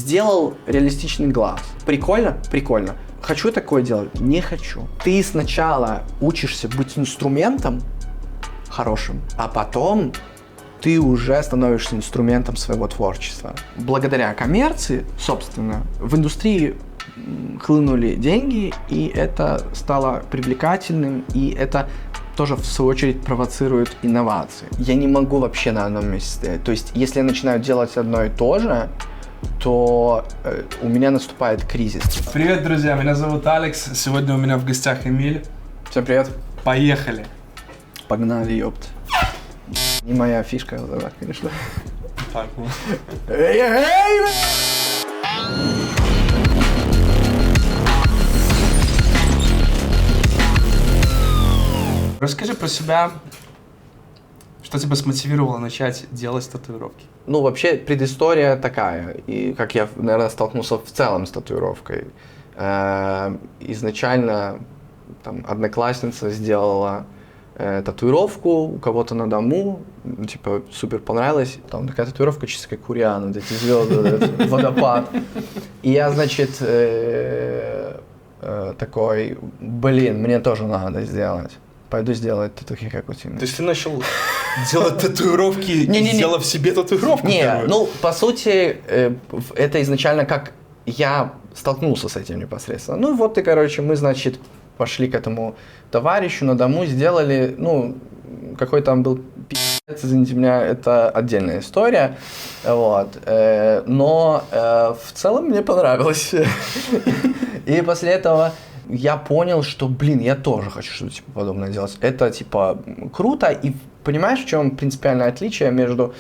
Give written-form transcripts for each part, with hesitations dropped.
сделал реалистичный глаз. Прикольно? Прикольно. Хочу такое делать? Не хочу. Ты сначала учишься быть инструментом хорошим, а потом ты уже становишься инструментом своего творчества. Благодаря коммерции, собственно, в индустрии хлынули деньги, и это стало привлекательным, и это тоже, в свою очередь, провоцирует инновации. Я не могу вообще на одном месте стоять. То есть, если я начинаю делать одно и то же, то у меня наступает кризис. Привет, друзья, меня зовут Алекс. Сегодня у меня в гостях Эмиль. Всем привет. Поехали. Погнали, ёпт. Не моя фишка, конечно. Так, ну. Расскажи про себя, что тебя смотивировало начать делать татуировки? Ну, вообще, предыстория такая, и как я, наверное, столкнулся в целом с татуировкой. Изначально там одноклассница сделала татуировку у кого-то на дому, типа, супер понравилось. Там такая татуировка чисто как у Рианы, вот эти звезды, водопад. И я, значит, такой, блин, мне тоже надо сделать. Пойду сделать татухи, как у тебя. То есть ты начал делать татуировки, сделав себе татуировку? Не, ну, по сути, это изначально как я столкнулся с этим непосредственно. Ну, вот и, короче, мы, значит, пошли к этому товарищу на дому, сделали, ну, какой там был пи***ц, извините меня, это отдельная история, вот, но в целом мне понравилось. И после этого я понял, что, блин, я тоже хочу что-то типа подобное делать. Это, типа, круто. И понимаешь, в чем принципиальное отличие между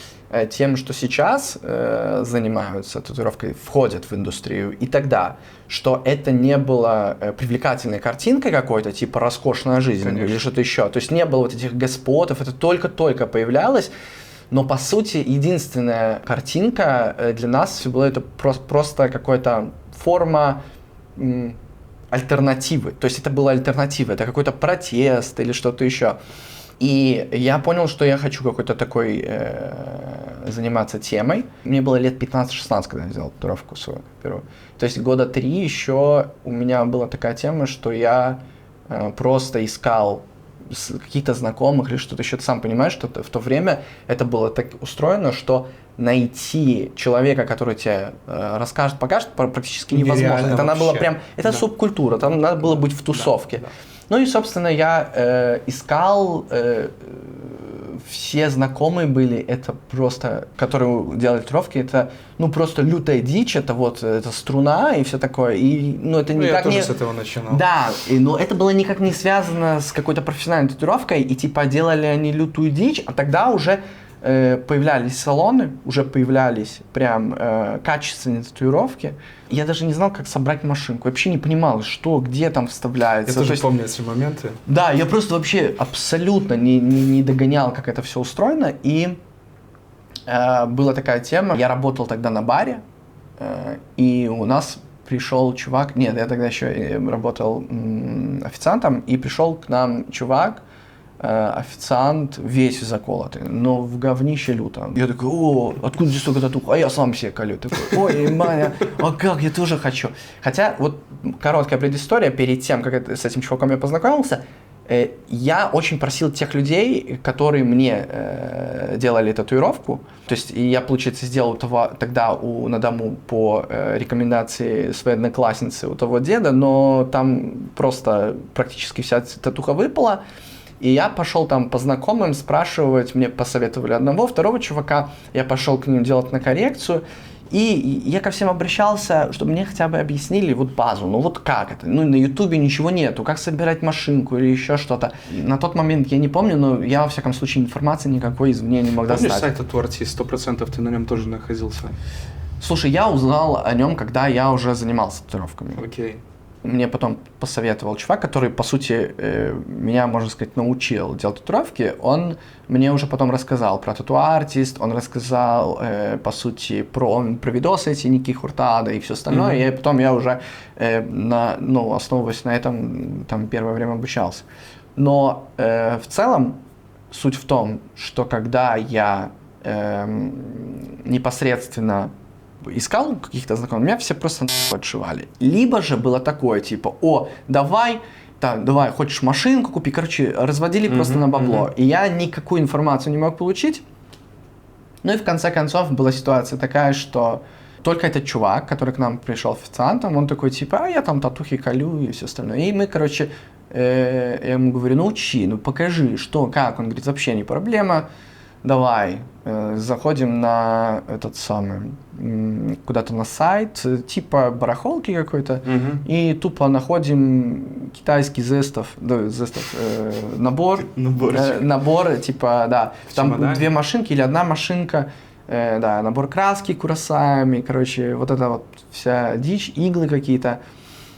тем, что сейчас занимаются татуировкой, входят в индустрию, и тогда, что это не было привлекательной картинкой какой-то, типа «Роскошная жизнь», конечно, или что-то еще. То есть не было вот этих господов, это только-только появлялось. Но, по сути, единственная картинка для нас была это просто какая-то форма альтернативы. То есть это была альтернатива, это какой-то протест или что-то еще. И я понял, что я хочу какой-то такой заниматься темой. Мне было лет 15-16, когда я сделал татуировку свою первую. То есть года 3 еще у меня была такая тема, что я просто искал каких-то знакомых или что-то еще. Ты сам понимаешь, что в то время это было так устроено, что найти человека, который тебе расскажет, покажет, практически невозможно. Это надо было прям, это субкультура, там надо было быть в тусовке. Да. Ну и, собственно, я искал, все знакомые были, это просто, которые делали татуировки, это, ну, просто лютая дичь, это вот, это струна и все такое, и, ну, это никак я тоже с этого начинал. Да, но это было никак не связано с какой-то профессиональной татуировкой, и, типа, делали они лютую дичь, а тогда уже появлялись салоны, уже появлялись прям качественные татуировки. Я даже не знал, как собрать машинку. Вообще не понимал, что, где там вставляется. Я тоже помню эти моменты. Да, я просто вообще абсолютно не догонял, как это все устроено. И была такая тема. Я работал тогда на баре, и у нас пришел чувак. Нет, я тогда еще работал официантом, и пришел к нам чувак, официант весь заколотый, но в говнище люто. Я такой: о, откуда здесь столько татух? А я сам себе колю. Такой: ой, Маня, а как, я тоже хочу. Хотя, вот короткая предыстория, перед тем, как с этим чуваком я познакомился, я очень просил тех людей, которые мне делали татуировку, то есть я, получается, сделал тогда на дому по рекомендации своей одноклассницы у того деда, но там просто практически вся татуха выпала. И я пошел там по знакомым спрашивать, мне посоветовали одного, второго чувака, я пошел к ним делать на коррекцию, и я ко всем обращался, чтобы мне хотя бы объяснили вот базу, ну вот как это, ну на ютубе ничего нету, как собирать машинку или еще что-то. На тот момент я не помню, но я, во всяком случае, информации никакой извне не мог достать. Помнишь сайт Тату-Артист? 100% ты на нем тоже находился. Слушай, я узнал о нем, когда я уже занимался татуировками. Окей. Мне потом посоветовал чувак, который, по сути, меня, можно сказать, научил делать татуировки. Он мне уже потом рассказал про Тату-Артист, он рассказал, по сути, про видосы эти Ники Хуртада и все остальное. И потом я уже, основываясь на этом, там первое время обучался. Но в целом суть в том, что когда я непосредственно искал каких-то знакомых, меня все просто отшивали. Либо же было такое, типа, о, давай, хочешь машинку купи, короче, разводили просто на бабло. И я никакую информацию не мог получить. Ну и в конце концов была ситуация такая, что только этот чувак, который к нам пришел официантом, он такой, типа, я там татухи колю и все остальное. И мы, короче, я ему говорю, научи, покажи, что, как. Он говорит, вообще не проблема, давай. Заходим на этот самый, куда-то на сайт, типа барахолки какой-то, и тупо находим китайский набор, типа, да, там 2 машинки или 1 машинка, да, набор краски куросами, короче, вот это вот вся дичь, иглы какие-то.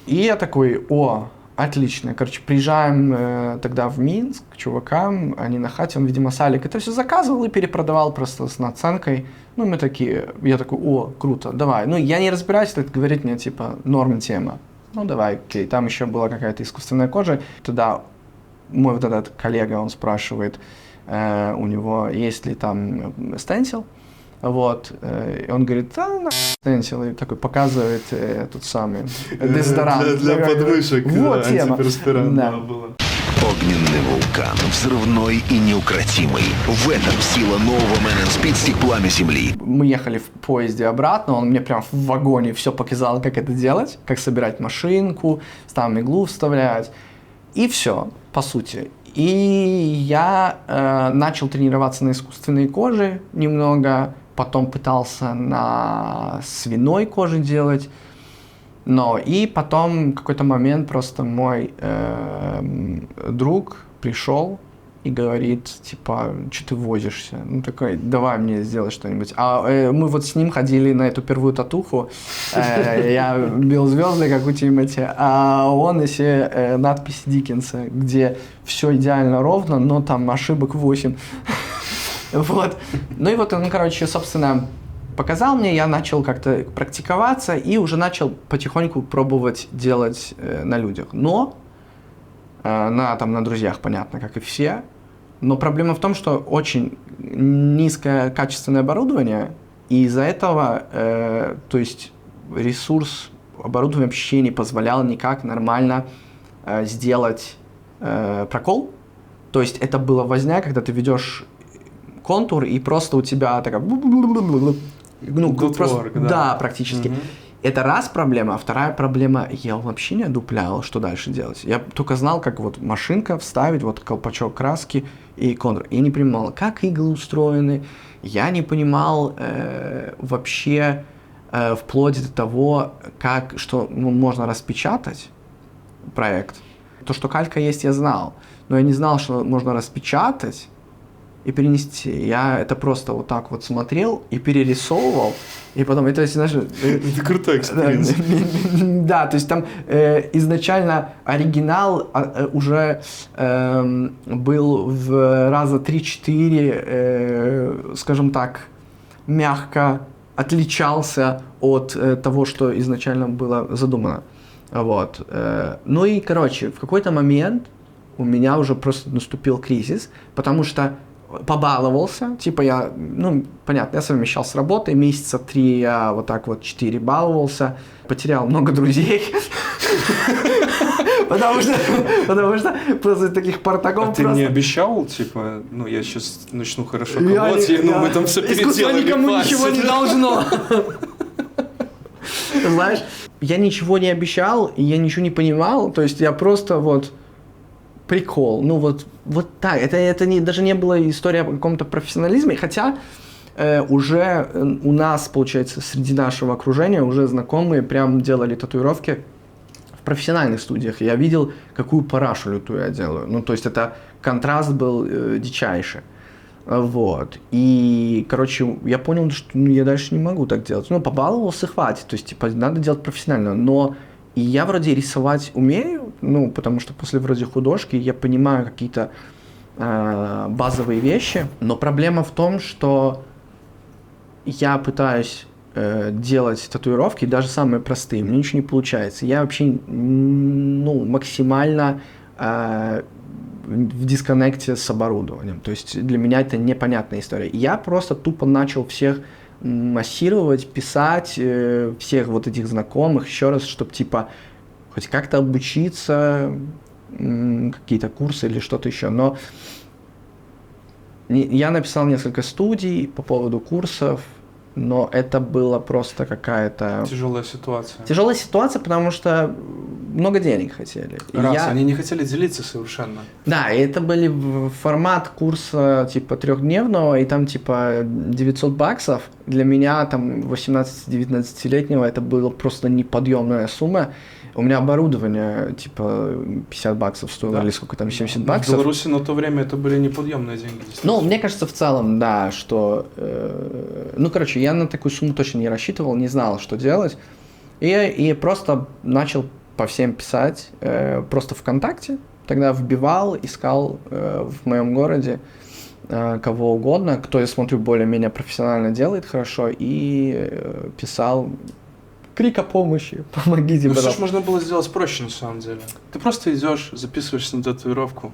И я такой, о, отлично. Короче, приезжаем тогда в Минск к чувакам, они на хате, он, видимо, Салик это все заказывал и перепродавал просто с наценкой. Ну, мы такие, я такой, о, круто, давай. Ну, я не разбираюсь, это говорит мне, типа, норм тема. Ну, давай, окей. Там еще была какая-то искусственная кожа. Тогда мой вот этот коллега, он спрашивает, у него есть ли там стенсил. Вот, и он говорит, стенсил, и такой показывает тот самый дезодорант. Для подмышек, вот тема. Антиперспирантная была. Огненный вулкан, взрывной и неукротимый. В этом сила нового Man in Speed «Стик пламя Земли». Мы ехали в поезде обратно, он мне прям в вагоне все показал, как это делать, как собирать машинку, там иглу вставлять, и все, по сути. И я начал тренироваться на искусственной коже немного, потом пытался на свиной коже делать, но и потом в какой-то момент просто мой друг пришел и говорит, типа, что ты возишься? Ну, такой, давай мне сделай что-нибудь. А мы вот с ним ходили на эту первую татуху, я бил звезды, как у Тимати, а он если надпись Диккенса, где все идеально ровно, но там ошибок 8. Вот. Ну и вот он, короче, собственно, показал мне, я начал как-то практиковаться и уже начал потихоньку пробовать делать на людях. Но, на друзьях, понятно, как и все. Но проблема в том, что очень низкое качественное оборудование, и из-за этого, то есть ресурс оборудования вообще не позволял никак нормально сделать прокол. То есть это была возня, когда ты ведешь контур, и просто у тебя такая... Ну, просто, да, практически. Это раз проблема, а вторая проблема, я вообще не одуплял, что дальше делать. Я только знал, как вот машинка вставить, вот колпачок краски и контур. Я не понимал, как иглы устроены, я не понимал вообще вплоть до того, что можно распечатать проект. То, что калька есть, я знал, но я не знал, что можно распечатать и перенести. Я это просто вот так вот смотрел и перерисовывал, и потом, это, знаешь... Это крутой экспириенс. Да, то есть там изначально оригинал уже был в раза 3-4, скажем так, мягко отличался от того, что изначально было задумано. Вот. Ну и, короче, в какой-то момент у меня уже просто наступил кризис, потому что побаловался, типа я, ну, понятно, я совмещал с работой, месяца 3 я вот так вот 4 баловался, потерял много друзей, потому что после таких партагов ты не обещал, типа, ну, я сейчас начну хорошо колоть, но мы там все переделали. Искусство никому ничего не должно. Знаешь, я ничего не обещал, я ничего не понимал, то есть я просто вот прикол, ну вот так, это даже не была история о каком-то профессионализме, хотя уже у нас, получается, среди нашего окружения уже знакомые прям делали татуировки в профессиональных студиях, я видел, какую парашу лютую я делаю, ну то есть это контраст был дичайший. Вот. И, короче, я понял, что я дальше не могу так делать. Ну, побаловался, хватит. То есть, типа, надо делать профессионально. Но и я вроде рисовать умею, ну, потому что после вроде художки я понимаю какие-то базовые вещи. Но проблема в том, что я пытаюсь делать татуировки, даже самые простые, мне ничего не получается. Я вообще, ну, максимально... в дисконнекте с оборудованием. То есть для меня это непонятная история. Я просто тупо начал всех массировать, писать всех вот этих знакомых еще раз, чтобы типа хоть как-то обучиться, какие-то курсы или что-то еще. Но я написал несколько студий по поводу курсов, но это была просто какая-то... Тяжелая ситуация. Тяжелая ситуация, потому что много денег хотели. Они не хотели делиться совершенно. Да, и это были формат курса типа 3-дневного, и там типа $900. Для меня, там, 18-19-летнего, это была просто неподъемная сумма. У меня оборудование, типа, $50 стоило, или сколько там, $70. В Беларуси на то время это были неподъемные деньги. Ну, мне кажется, в целом, да, что... ну, короче, я на такую сумму точно не рассчитывал, не знал, что делать. И просто начал по всем писать, просто ВКонтакте. Тогда вбивал, искал в моем городе кого угодно, кто, я смотрю, более-менее профессионально делает хорошо, и писал... Крик о помощи, помогите, пожалуйста. Что ж можно было сделать проще, на самом деле? Ты просто идешь, записываешься на татуировку.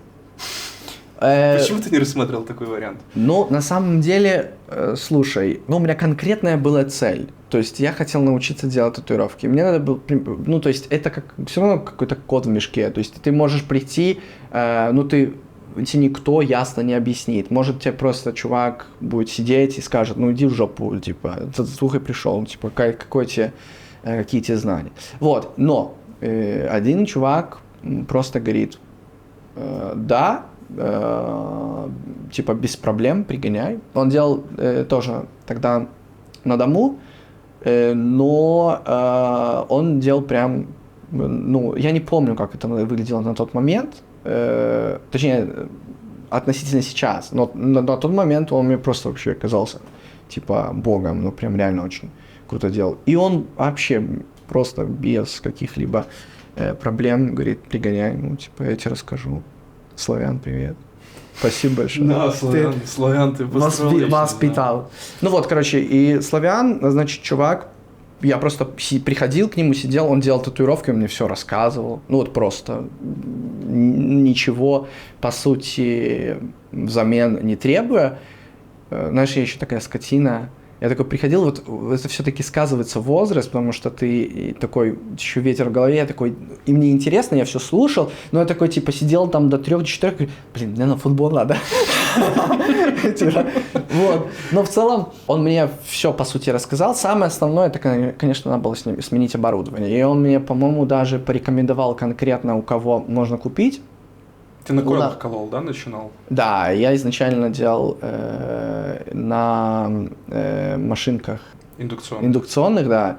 Почему ты не рассмотрел такой вариант? Ну, на самом деле, слушай, у меня конкретная была цель. То есть я хотел научиться делать татуировки. Мне надо было, ну, то есть это как все равно какой-то кот в мешке. То есть ты можешь прийти, тебе никто ясно не объяснит. Может, тебе просто чувак будет сидеть и скажет, ну иди в жопу, типа, слухай пришел, типа, какой тебе... какие тебе знания. Вот, но один чувак просто говорит, да, типа без проблем, пригоняй. Он делал тоже тогда на дому, но он делал прям, ну, я не помню, как это выглядело на тот момент, точнее, относительно сейчас, но на тот момент он мне просто вообще казался, типа, богом, ну, прям реально очень круто делал. И он вообще просто без каких-либо проблем говорит, пригоняй, ну, типа, я тебе расскажу. Славян, привет. Спасибо большое. Да, Славян, ты воспитал. Ну вот, короче, и Славян, значит, чувак, я просто приходил к нему, сидел, он делал татуировки, он мне все рассказывал. Ну вот просто ничего, по сути, взамен не требуя. Знаешь, я еще такая скотина. Я такой приходил, вот это все-таки сказывается возраст, потому что ты такой, еще ветер в голове, я такой, и мне интересно, я все слушал, но я такой, типа, сидел там до 3-4, говорю, блин, мне на футбол надо. Вот. Но в целом он мне все, по сути, рассказал. Самое основное, это, конечно, надо было сменить оборудование. И он мне, по-моему, даже порекомендовал конкретно, у кого можно купить. Ты на койлах колол, да, начинал? Да, я изначально делал на машинках индукционных, да.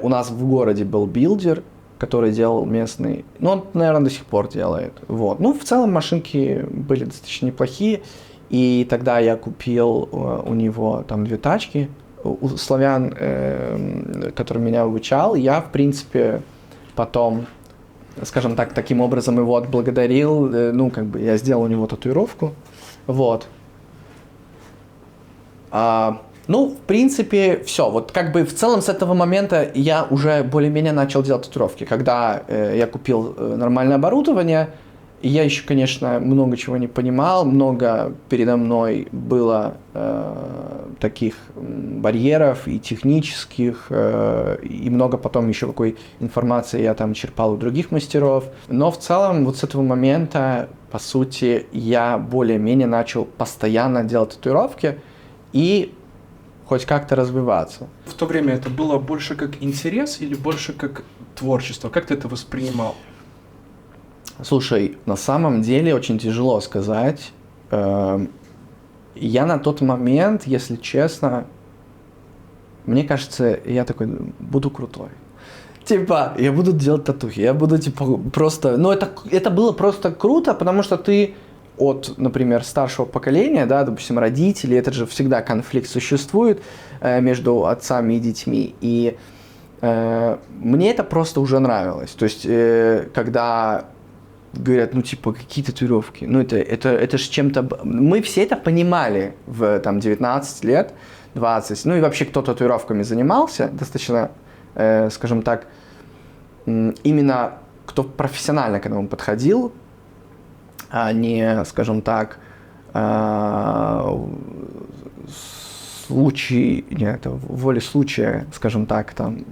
У нас в городе был билдер, который делал местный, ну, он, наверное, до сих пор делает. Вот. Ну, в целом машинки были достаточно неплохие, и тогда я купил у него там 2 тачки, у славян, который меня обучал. Я, в принципе, потом, скажем так, таким образом его отблагодарил, ну, как бы я сделал у него татуировку, вот. Ну, в принципе, все. Вот как бы в целом с этого момента я уже более-менее начал делать татуировки. Когда я купил нормальное оборудование, я еще, конечно, много чего не понимал, много передо мной было таких барьеров и технических, и много потом еще какой информации я там черпал у других мастеров. Но в целом вот с этого момента, по сути, я более-менее начал постоянно делать татуировки и хоть как-то развиваться. В то время это было больше как интерес или больше как творчество? Как ты это воспринимал? Слушай, на самом деле очень тяжело сказать. Я на тот момент, если честно, мне кажется, я такой, буду крутой. Типа, я буду делать татухи, я буду, типа, просто... Ну, это было просто круто, потому что ты от, например, старшего поколения, да, допустим, родителей, это же всегда конфликт существует между отцами и детьми, и мне это просто уже нравилось. То есть, когда говорят, ну, типа, какие татуировки, ну, это же чем-то... Мы все это понимали в, там, 19 лет, 20, ну, и вообще, кто татуировками занимался, достаточно, скажем так, именно кто профессионально к этому подходил, а не, скажем так, воле случая, скажем так, там,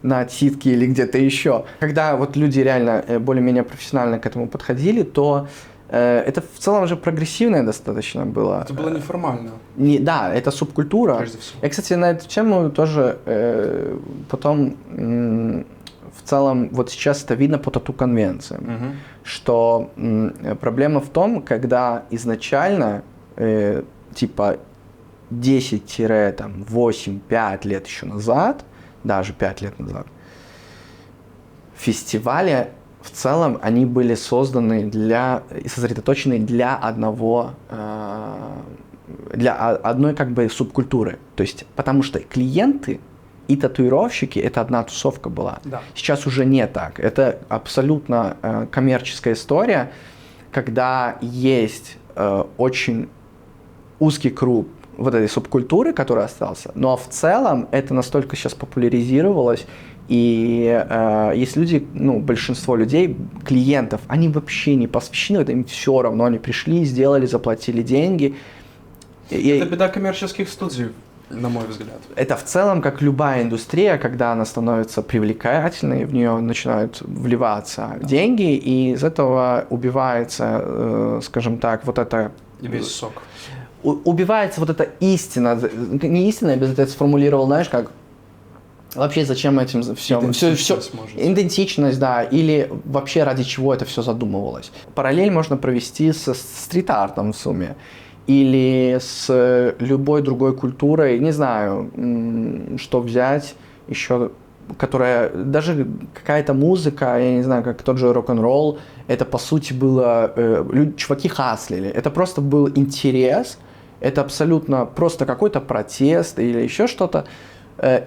на отсидке или где-то еще. Когда вот люди реально более-менее профессионально к этому подходили, то это в целом уже прогрессивное достаточно было. Это было неформально. Да, это субкультура. Прежде всего. Я, кстати, на эту тему тоже потом в целом вот сейчас это видно по тату-конвенциям, что проблема в том, когда изначально типа 10-8-5 лет еще назад, даже 5 лет назад, фестивали в целом они были созданы и сосредоточены для одной как бы субкультуры. То есть, потому что клиенты и татуировщики — это одна тусовка была. Да. Сейчас уже не так. Это абсолютно коммерческая история, когда есть очень узкий круг вот этой субкультуры, который остался, но в целом это настолько сейчас популяризировалось, и есть люди, большинство людей, клиентов, они вообще не посвящены, это им все равно, они пришли, сделали, заплатили деньги. Это беда коммерческих студий, на мой взгляд. Это в целом, как любая индустрия, когда она становится привлекательной, в нее начинают вливаться деньги, и из этого убивается, скажем так, вот это... И весь сок. Убивается вот эта истина, не истина, я бы это сформулировал, знаешь, как вообще зачем этим все, идентичность, да, или вообще ради чего это все задумывалось. Параллель можно провести со стрит-артом в сумме, или с любой другой культурой, не знаю, что взять еще, которая, даже какая-то музыка, я не знаю, как тот же рок-н-ролл, это по сути было, чуваки хаслили, это просто был интерес, это абсолютно просто какой-то протест или еще что-то.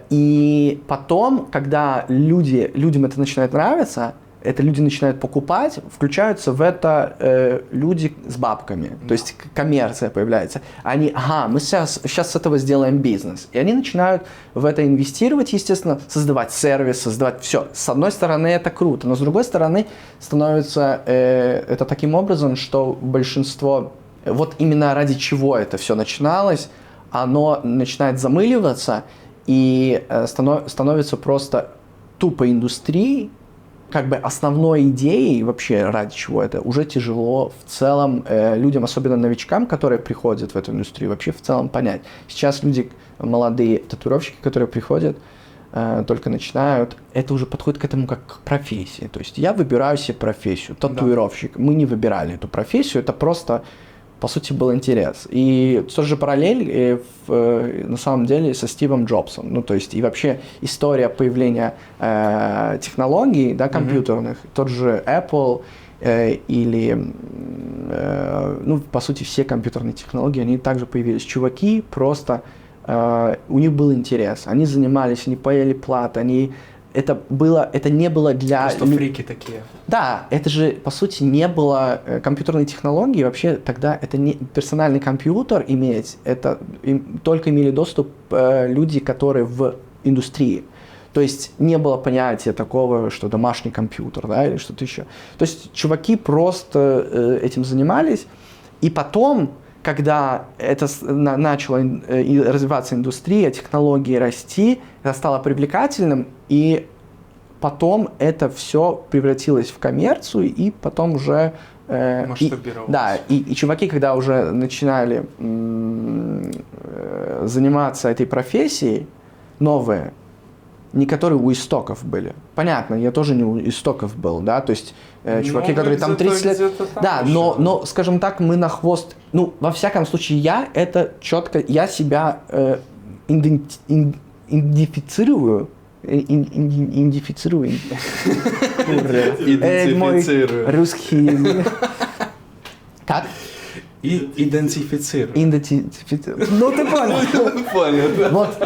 И потом, когда людям это начинает нравиться, это люди начинают покупать, включаются в это люди с бабками, то есть коммерция появляется. Они, мы сейчас с этого сделаем бизнес. И они начинают в это инвестировать, естественно, создавать сервис, создавать все. С одной стороны, это круто, но с другой стороны, становится это таким образом, что большинство, вот именно ради чего это все начиналось, оно начинает замыливаться и становится просто тупо индустрией, как бы основной идеей вообще, ради чего это, уже тяжело в целом людям, особенно новичкам, которые приходят в эту индустрию, вообще в целом понять. Сейчас люди, молодые татуировщики, которые приходят, только начинают, это уже подходит к этому как к профессии. То есть я выбираю себе профессию, татуировщик. Да. Мы не выбирали эту профессию, это просто, по сути, был интерес. И тот же параллель на самом деле со Стивом Джобсом. То есть и вообще история появления технологий, да, компьютерных, тот же Apple или, по сути, все компьютерные технологии, они также появились. Чуваки просто, у них был интерес, они занимались, они паяли плат, это не было для... Просто фрики такие. Да, это же, по сути, не было компьютерной технологии. Вообще тогда это не персональный компьютер иметь, это только имели доступ люди, которые в индустрии. То есть не было понятия такого, что домашний компьютер, да, или что-то еще. То есть чуваки просто этим занимались, и потом, когда это начала развиваться индустрия, технологии расти, это стало привлекательным, и потом это все превратилось в коммерцию, и потом уже... масштабировалось. И чуваки, когда уже начинали заниматься этой профессией, новые, не которые у истоков были. Понятно, я тоже не у истоков был, да, то есть чуваки, которые там 30 лет... Да, но, скажем так, мы на хвост... во всяком случае, я себя идентифицирую. Мой русский... Как? Идентифицирую. Ты понял. Понял, да. Вот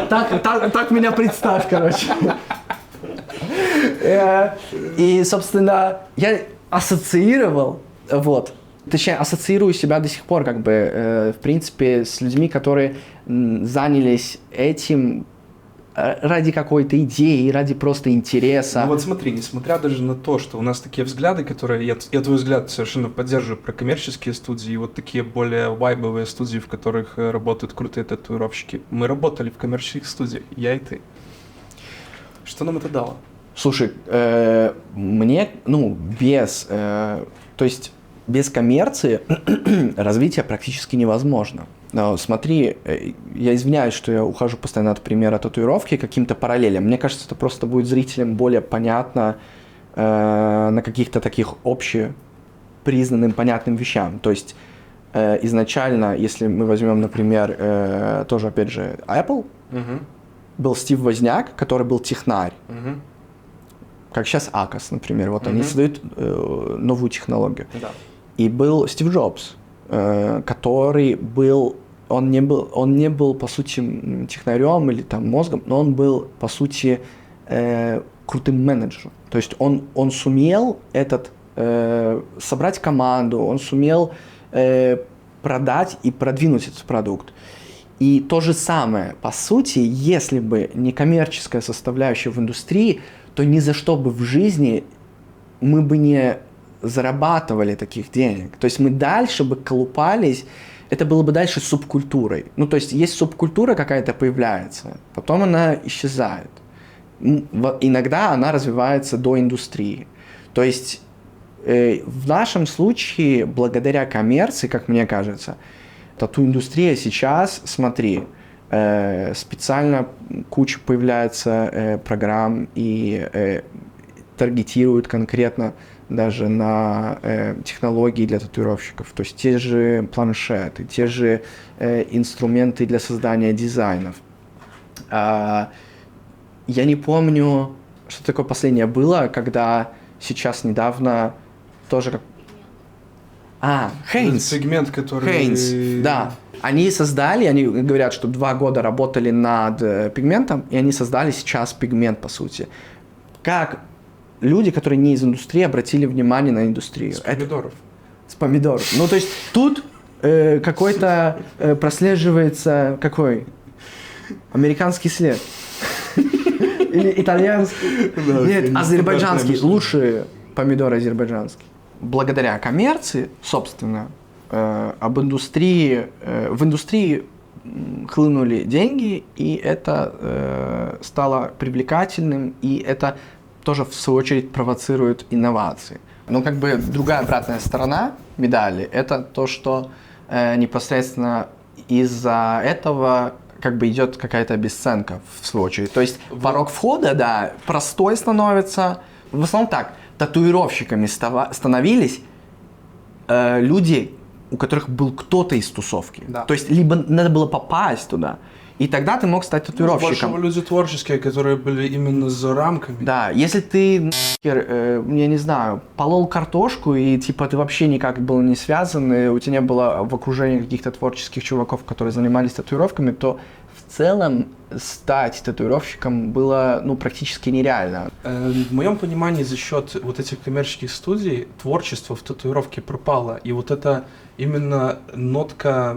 так меня представь, короче. И, собственно, я ассоциировал, точнее, ассоциирую себя до сих пор, как бы, в принципе, с людьми, которые занялись этим ради какой-то идеи, ради просто интереса. Ну вот смотри, несмотря даже на то, что у нас такие взгляды, которые, я твой взгляд совершенно поддерживаю про коммерческие студии, и вот такие более вайбовые студии, в которых работают крутые татуировщики. Мы работали в коммерческих студиях, я и ты. Что нам это дало? Слушай, мне, без коммерции развитие практически невозможно. Но смотри, я извиняюсь, что я ухожу постоянно от примера татуировки каким-то параллелям. Мне кажется, это просто будет зрителям более понятно на каких-то таких общепризнанным, понятным вещам. То есть изначально, если мы возьмем, например, тоже, опять же, Apple, был Стив Возняк, который был технарь. Как сейчас Акос, например. Вот они создают новую технологию. Да. И был Стив Джобс, который был... Он не был, по сути, технарем или там мозгом, но он был, по сути, крутым менеджером. То есть он сумел собрать команду, он сумел продать и продвинуть этот продукт. И то же самое, по сути, если бы не коммерческая составляющая в индустрии, то ни за что бы в жизни мы бы не зарабатывали таких денег. То есть мы дальше бы колупались, это было бы дальше субкультурой. Ну, то есть субкультура какая-то появляется, потом она исчезает. Иногда она развивается до индустрии. То есть в нашем случае, благодаря коммерции, как мне кажется, тату-индустрия сейчас, смотри, специально куча появляется программ и таргетируют конкретно даже на технологии для татуировщиков. То есть те же планшеты, те же инструменты для создания дизайнов. Я не помню, что такое последнее было, когда сейчас недавно тоже как... Хейнс. Сегмент, который... Хейнс, да. Они говорят, что 2 года работали над пигментом, и они создали сейчас пигмент, по сути. Как люди, которые не из индустрии, обратили внимание на индустрию. С помидоров. С помидоров. Ну, то есть тут какой-то прослеживается... Какой? Американский след. Или итальянский. Нет, азербайджанский. Лучшие помидоры азербайджанские. Благодаря коммерции, собственно, в индустрии хлынули деньги, и это стало привлекательным, и это тоже, в свою очередь, провоцирует инновации. Но как бы другая обратная сторона медали – это то, что непосредственно из-за этого как бы идет какая-то обесценка, в свою очередь. То есть порог входа, да, простой становится. В основном так, татуировщиками становились люди, у которых был кто-то из тусовки. Да. То есть либо надо было попасть туда, и тогда ты мог стать татуировщиком. Больше люди творческие, которые были именно за рамками. Да, если ты, я не знаю, полол картошку, и типа ты вообще никак был не связан, и у тебя не было в окружении каких-то творческих чуваков, которые занимались татуировками, то в целом стать татуировщиком было практически нереально. В моем понимании, за счет вот этих коммерческих студий творчество в татуировке пропало. И вот это именно нотка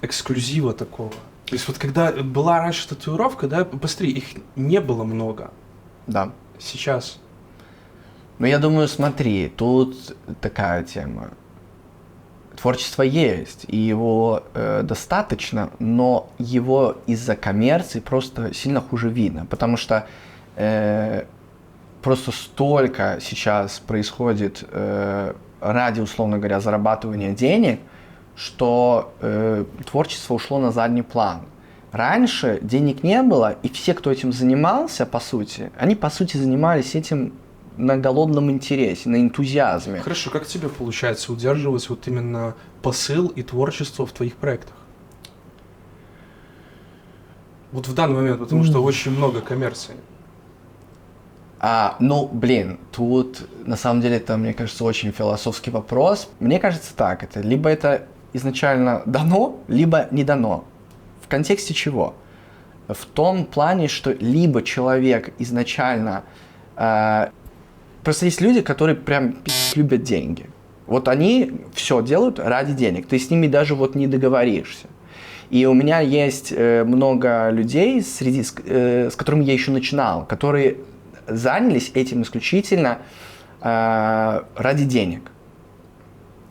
эксклюзива такого. То есть вот когда была раньше татуировка, да, посмотри, их не было много. Да. Сейчас. Ну, я думаю, смотри, тут такая тема. Творчество есть, и его достаточно, но его из-за коммерции просто сильно хуже видно, потому что просто столько сейчас происходит ради, условно говоря, зарабатывания денег, что творчество ушло на задний план. Раньше денег не было, и все, кто этим занимался, по сути, они, по сути, занимались этим на голодном интересе, на энтузиазме. Хорошо, как тебе получается удерживать вот именно посыл и творчество в твоих проектах? Вот в данный момент, потому что очень много коммерции. Тут на самом деле это, мне кажется, очень философский вопрос. Мне кажется так, это либо это изначально дано, либо не дано. В контексте чего? В том плане, что либо человек изначально... Просто есть люди, которые прям любят деньги. Вот они все делают ради денег. Ты с ними даже вот не договоришься. И у меня есть много людей, с которыми я еще начинал, которые занялись этим исключительно ради денег.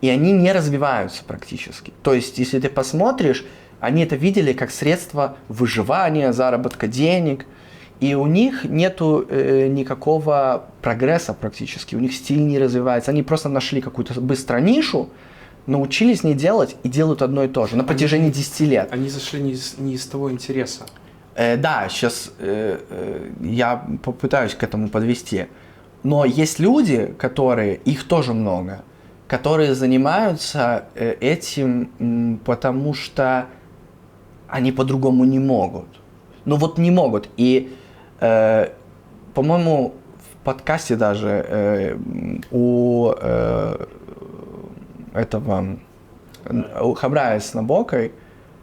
И они не развиваются практически. То есть, если ты посмотришь, они это видели как средство выживания, заработка денег. И у них нету никакого прогресса практически. У них стиль не развивается. Они просто нашли какую-то быстро нишу, научились не делать и делают одно и то же на протяжении 10 лет. Они зашли не из того интереса. Да, сейчас я попытаюсь к этому подвести. Но есть люди, которые, их тоже много, которые занимаются этим, потому что они по-другому не могут. Ну вот не могут. И, по-моему, в подкасте даже у Хабрая с Набокой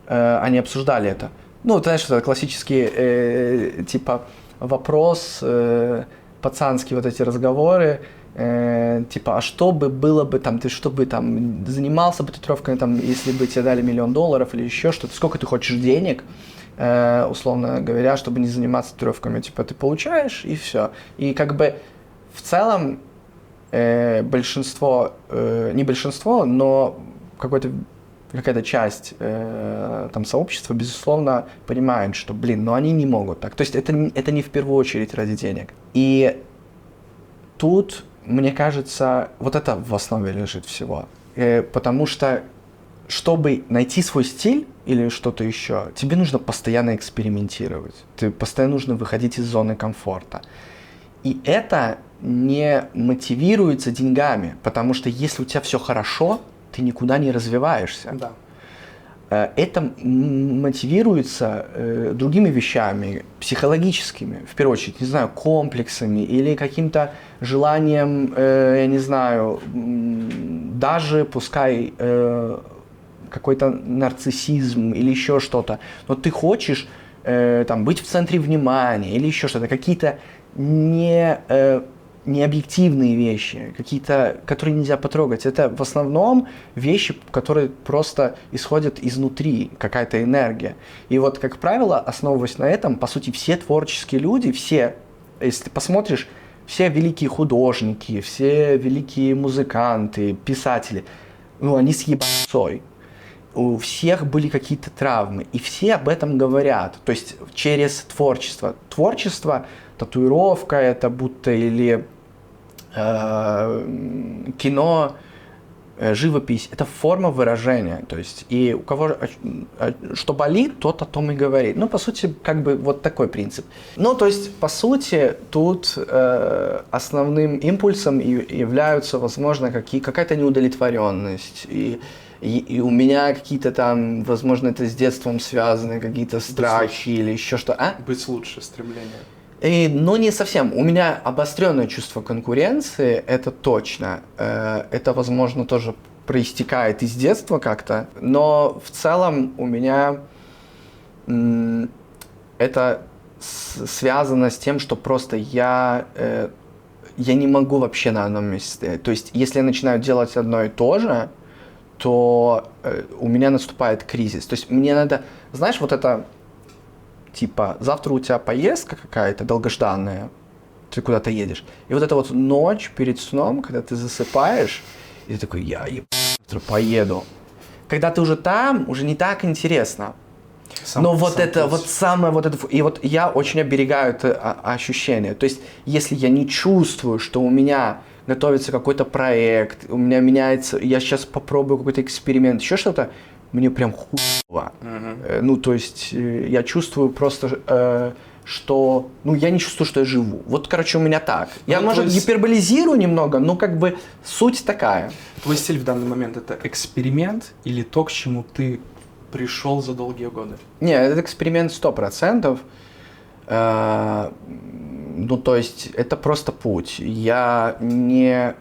они обсуждали это. Ну, знаешь, это классический, типа, вопрос, пацанские вот эти разговоры, типа, а что бы было бы там, ты что бы там занимался бы татуировками, там, если бы тебе дали $1 000 000 или еще что-то, сколько ты хочешь денег, условно говоря, чтобы не заниматься татуировками, типа, ты получаешь и все. И как бы в целом большинство, не большинство, но какая-то часть там сообщества, безусловно, понимает, что, блин, ну они не могут так. То есть это не в первую очередь ради денег. И тут, мне кажется, вот это в основе лежит всего. Потому что, чтобы найти свой стиль или что-то еще, тебе нужно постоянно экспериментировать. Тебе постоянно нужно выходить из зоны комфорта. И это не мотивируется деньгами, потому что если у тебя все хорошо, ты никуда не развиваешься. Да. Это мотивируется другими вещами, психологическими, в первую очередь, не знаю, комплексами или каким-то желанием, я не знаю, даже пускай какой-то нарциссизм или еще что-то, но ты хочешь там, быть в центре внимания или еще что-то, какие-то необъективные вещи, какие-то, которые нельзя потрогать. Это в основном вещи, которые просто исходят изнутри, какая-то энергия. И вот, как правило, основываясь на этом, по сути, все творческие люди, все, если ты посмотришь, все великие художники, все великие музыканты, писатели, ну, они с ебанцой. У всех были какие-то травмы, и все об этом говорят, то есть через творчество. Творчество, татуировка, это будто или кино, живопись, это форма выражения, то есть и у кого что болит, тот о том и говорит. Ну, по сути, как бы вот такой принцип. Ну, то есть, по сути, тут основным импульсом являются, возможно, какая-то неудовлетворенность, и у меня какие-то там, возможно, это с детством связаны, какие-то страхи или еще что. Быть лучше, стремление. Но не совсем. У меня обостренное чувство конкуренции, это точно. Это, возможно, тоже проистекает из детства как-то. Но в целом у меня это связано с тем, что просто я не могу вообще на одном месте стоять. То есть, если я начинаю делать одно и то же, то у меня наступает кризис. То есть мне надо, знаешь, вот это, типа, завтра у тебя поездка какая-то долгожданная, ты куда-то едешь, и вот эта вот ночь перед сном, когда ты засыпаешь, и ты такой, я завтра поеду. Когда ты уже там, уже не так интересно. Но вот это, вот самое, вот это, и вот я очень оберегаю это ощущение. То есть, если я не чувствую, что у меня готовится какой-то проект, у меня меняется, я сейчас попробую какой-то эксперимент, еще что-то, мне прям хуево. Ну, то есть, я чувствую просто, что, ну, я не чувствую, что я живу. Вот, короче, у меня так. Я, ну, может, гиперболизирую немного, но как бы суть такая. Твой стиль в данный момент — это эксперимент или то, к чему ты пришел за долгие годы? Не, это эксперимент 100%. Ну, то есть, это просто путь. Я не...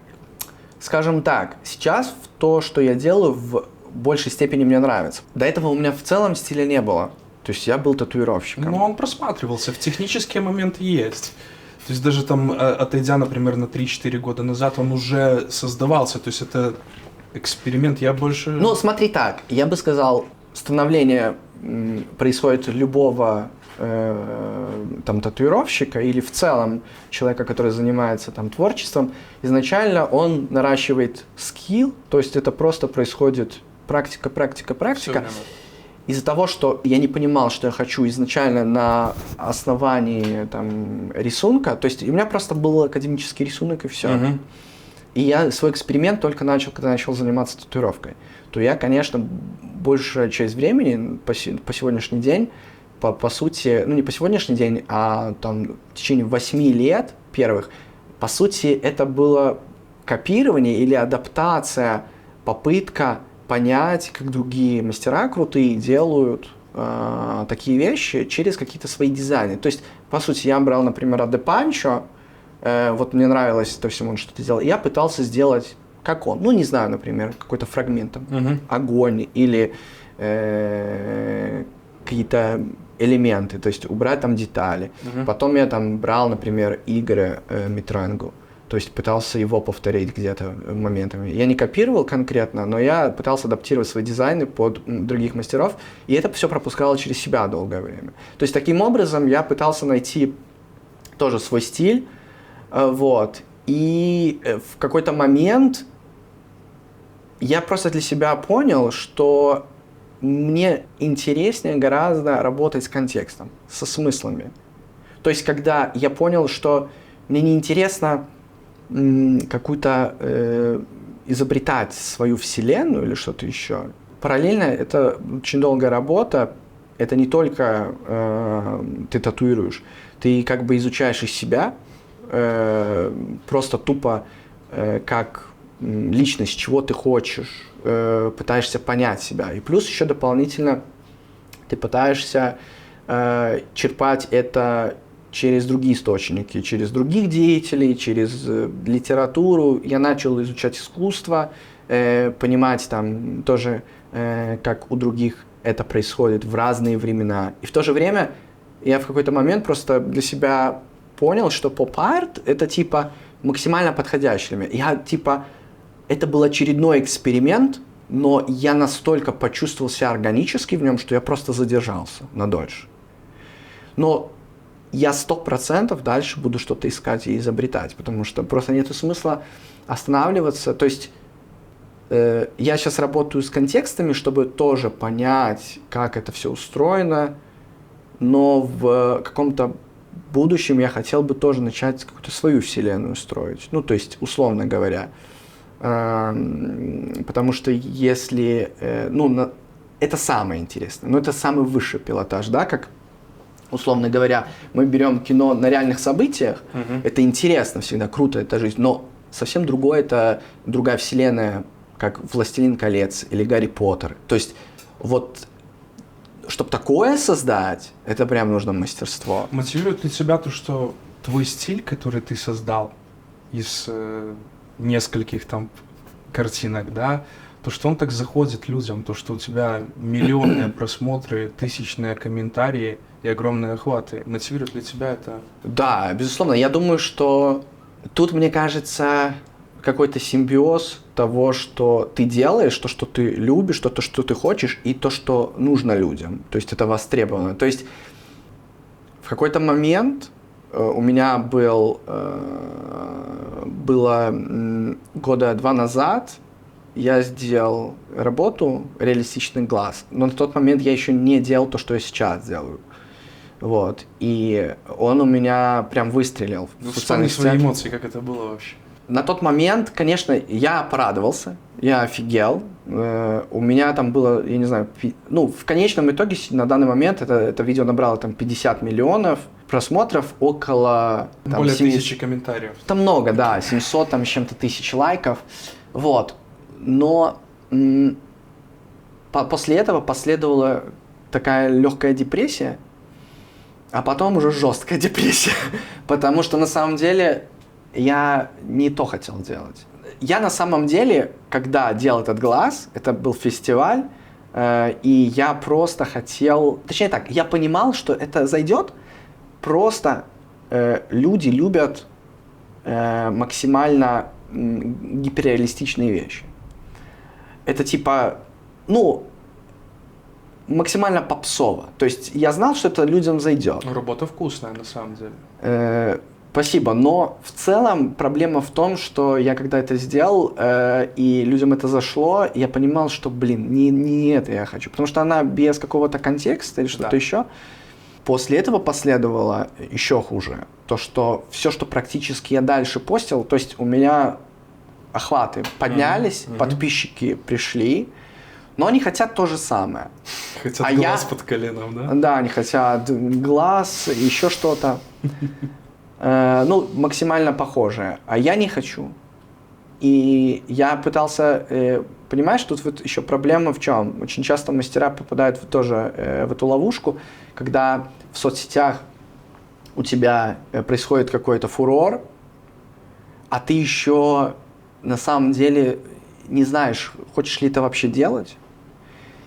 Скажем так, сейчас то, что я делаю, в большей степени мне нравится. До этого у меня в целом стиля не было. То есть, я был татуировщиком. Ну, он просматривался, в технические моменты есть. То есть, даже там, отойдя, например, на 3-4 года назад, он уже создавался. То есть, это эксперимент, я больше... Ну, смотри так, я бы сказал, становление происходит любого там татуировщика или в целом человека, который занимается там творчеством, изначально он наращивает скилл, то есть это просто происходит практика. Из-за того, что я не понимал, что я хочу изначально на основании там рисунка, то есть у меня просто был академический рисунок и все. И я свой эксперимент только начал, когда начал заниматься татуировкой. То я, конечно, большая часть времени по сегодняшний день, по сути, ну не по сегодняшний день, а там в течение 8 лет первых, по сути, это было копирование или адаптация, попытка понять, как другие мастера крутые делают такие вещи через какие-то свои дизайны. То есть, по сути, я брал, например, Аде Панчо, вот мне нравилось то всему, он что-то делал, и я пытался сделать, как он, ну, не знаю, например, какой-то фрагмент, там, огонь или какие-то элементы, то есть убрать там детали. Потом я там брал, например, Игоря Митронгу, то есть пытался его повторить где-то моментами. Я не копировал конкретно, но я пытался адаптировать свои дизайны под других мастеров, и это все пропускало через себя долгое время. То есть таким образом я пытался найти тоже свой стиль, вот. И в какой-то момент я просто для себя понял, что мне интереснее гораздо работать с контекстом, со смыслами. То есть когда я понял, что мне неинтересно какую-то изобретать свою вселенную или что-то еще. Параллельно это очень долгая работа. Это не только ты татуируешь, ты как бы изучаешь из себя, просто тупо как личность, чего ты хочешь, пытаешься понять себя. И плюс еще дополнительно ты пытаешься черпать это через другие источники, через других деятелей, через литературу. Я начал изучать искусство, понимать там тоже, как у других это происходит в разные времена. И в то же время я в какой-то момент просто для себя понял, что поп-арт это типа максимально подходящий для меня. Я типа, это был очередной эксперимент, но я настолько почувствовал себя органически в нем, что я просто задержался на дольше. Но я 100% дальше буду что-то искать и изобретать, потому что просто нет смысла останавливаться. То есть я сейчас работаю с контекстами, чтобы тоже понять, как это все устроено, но в каком-то будущем я хотел бы тоже начать какую-то свою вселенную строить. Ну, то есть, условно говоря. Потому что если... Ну, это самое интересное, но это самый высший пилотаж, да, как, условно говоря, мы берем кино на реальных событиях, это интересно всегда, круто, это жизнь, но совсем другое, это другая вселенная, как «Властелин колец» или «Гарри Поттер». То есть, вот, чтобы такое создать, это прям нужно мастерство. Мотивирует ли тебя то, что твой стиль, который ты создал из нескольких там картинок, да, то, что он так заходит людям, то, что у тебя миллионные просмотры, тысячные комментарии и огромные охваты, мотивирует ли тебя это? Да, безусловно. Я думаю, что тут, мне кажется, какой-то симбиоз того, что ты делаешь, то, что ты любишь, то, что ты хочешь, и то, что нужно людям. То есть это востребовано. То есть в какой-то момент у меня было года 2 назад, я сделал работу «Реалистичный глаз», но на тот момент я еще не делал то, что я сейчас делаю. Вот. И он у меня прям выстрелил. Вспомни свои эмоции, как это было вообще. На тот момент, конечно, я порадовался, я офигел. У меня там было, я не знаю, ну, в конечном итоге на данный момент это видео набрало там 50 миллионов просмотров, около... Там, более 1000 комментариев. Там много, да, 700 там с чем-то тысяч лайков. Вот. Но после этого последовала такая легкая депрессия, а потом уже жесткая депрессия. Потому что на самом деле я не то хотел делать. Я на самом деле, когда делал этот глаз, это был фестиваль, и я просто хотел... Точнее так, я понимал, что это зайдет, просто люди любят максимально гиперреалистичные вещи. Это типа, ну, максимально попсово. То есть я знал, что это людям зайдет. Работа вкусная, на самом деле. Спасибо, но в целом проблема в том, что я когда это сделал, и людям это зашло, я понимал, что, не это я хочу, потому что она без какого-то контекста или что-то еще. После этого последовало еще хуже. То, что все, что практически я дальше постил, то есть у меня охваты поднялись, подписчики пришли, но они хотят то же самое. Хотят глаз под коленом, да? Да, они хотят глаз, еще что-то. Максимально похожее. А я не хочу. И я пытался... Понимаешь, тут вот еще проблема в чем? Очень часто мастера попадают тоже в эту ловушку, когда в соцсетях у тебя происходит какой-то фурор, а ты еще на самом деле не знаешь, хочешь ли это вообще делать.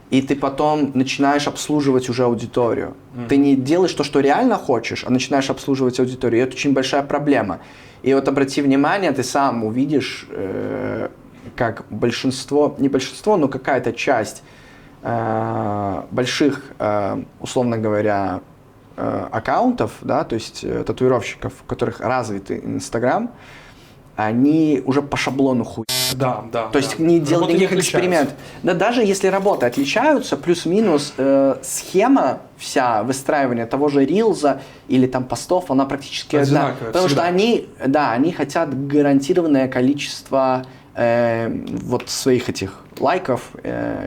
И ты потом начинаешь обслуживать уже аудиторию. Ты не делаешь то, что реально хочешь, а начинаешь обслуживать аудиторию. И это очень большая проблема. И вот обрати внимание, ты сам увидишь, как большинство, не большинство, но какая-то часть больших, условно говоря, аккаунтов, да, то есть татуировщиков, у которых развитый Инстаграм, они уже по шаблону хуй. Да. То есть не делают никаких экспериментов. Да, даже если работы отличаются, плюс-минус схема вся выстраивания того же рилза или там постов, она практически одна. Потому что они хотят гарантированное количество вот своих этих лайков,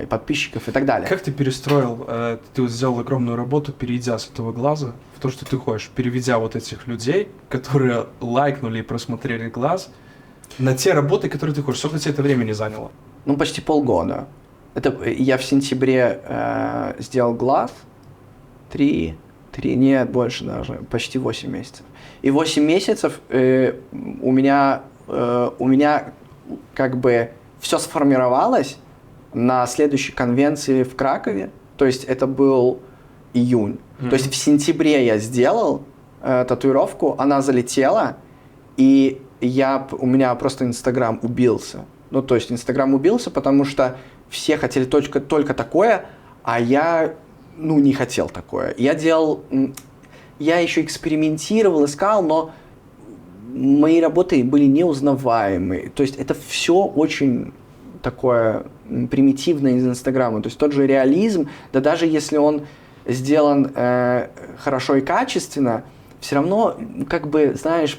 подписчиков и так далее. Как ты перестроил, ты вот сделал огромную работу, перейдя с этого глаза в то, что ты хочешь, переведя вот этих людей, которые лайкнули и просмотрели глаз, на те работы, которые ты хочешь. Сколько тебе это времени заняло? Почти полгода. Я в сентябре сделал глаз, 3, нет, больше даже, почти 8 месяцев. И 8 месяцев у меня как бы все сформировалось на следующей конвенции в Кракове. То есть это был июнь. То есть в сентябре я сделал татуировку, она залетела, и у меня просто Инстаграм убился. То есть Инстаграм убился, потому что все хотели только такое, а я, не хотел такое. Я еще экспериментировал, искал, но мои работы были неузнаваемые. То есть это все очень такое примитивное из Инстаграма. То есть тот же реализм, да даже если он сделан хорошо и качественно, все равно, как бы, знаешь,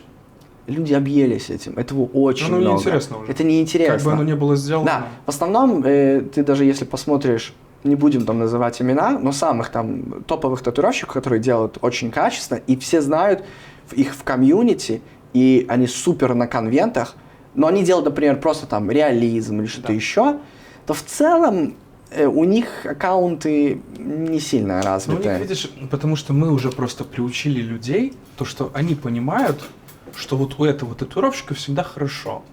люди объелись этим. Этого очень много. Неинтересно уже. Это неинтересно. Как бы оно ни было сделано. Да, в основном ты даже если посмотришь, не будем там называть имена, но самых там топовых татуировщиков, которые делают очень качественно, и все знают их в комьюнити, и они супер на конвентах, но они делают, например, просто там реализм или что-то еще, то в целом у них аккаунты не сильно развиты. У них, видишь, потому что мы уже просто приучили людей, то, что они понимают, что вот у этого татуировщика всегда хорошо.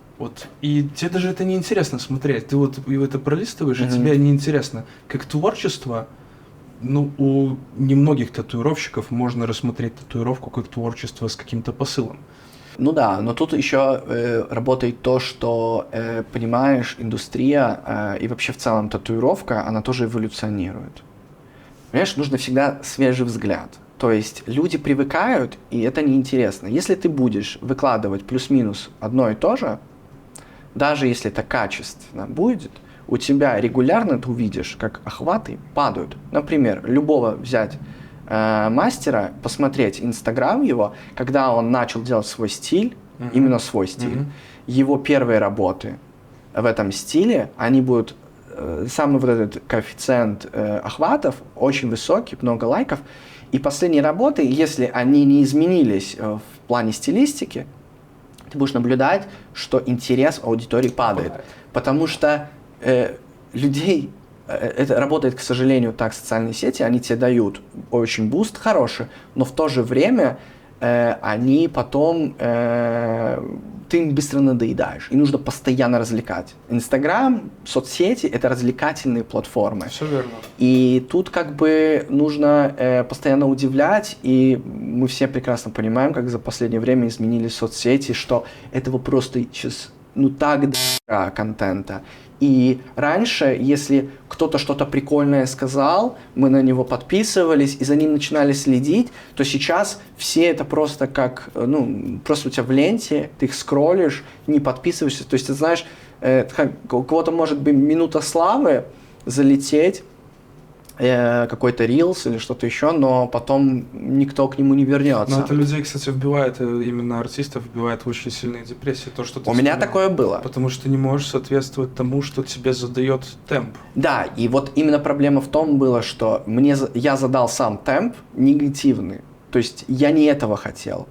И тебе даже это неинтересно смотреть. Ты это пролистываешь, и тебе неинтересно. Как творчество, у немногих татуировщиков можно рассмотреть татуировку как творчество с каким-то посылом. Но тут еще работает то, что, понимаешь, индустрия и вообще в целом татуировка, она тоже эволюционирует. Понимаешь, нужно всегда свежий взгляд. То есть люди привыкают, и это неинтересно. Если ты будешь выкладывать плюс-минус одно и то же, даже если это качественно будет, у тебя регулярно ты увидишь, как охваты падают. Например, любого взять мастера, посмотреть Инстаграм его, когда он начал делать свой стиль, именно свой стиль, его первые работы в этом стиле, они будут, самый вот этот коэффициент охватов очень высокий, много лайков, и последние работы, если они не изменились в плане стилистики, ты будешь наблюдать, что интерес аудитории падает. Потому что людей, это работает, к сожалению, так социальные сети, они тебе дают очень буст хороший, но в то же время они потом, ты им быстро надоедаешь, и нужно постоянно развлекать. Инстаграм, соцсети — это развлекательные платформы. Все верно. И тут как бы нужно постоянно удивлять, и мы все прекрасно понимаем, как за последнее время изменились соцсети, что этого просто сейчас, так до контента. И раньше, если кто-то что-то прикольное сказал, мы на него подписывались и за ним начинали следить, то сейчас все это просто как, просто у тебя в ленте, ты их скроллишь, не подписываешься. То есть ты знаешь, у кого-то может быть минута славы залететь, какой-то рилс или что-то еще, но потом никто к нему не вернется. Но это людей, кстати, вбивает, именно артистов вбивает в очень сильные депрессии. То, что ты у меня такое было. Потому что ты не можешь соответствовать тому, что тебе задает темп. Да, и вот именно проблема в том была, что я задал сам темп негативный. То есть я не этого хотел.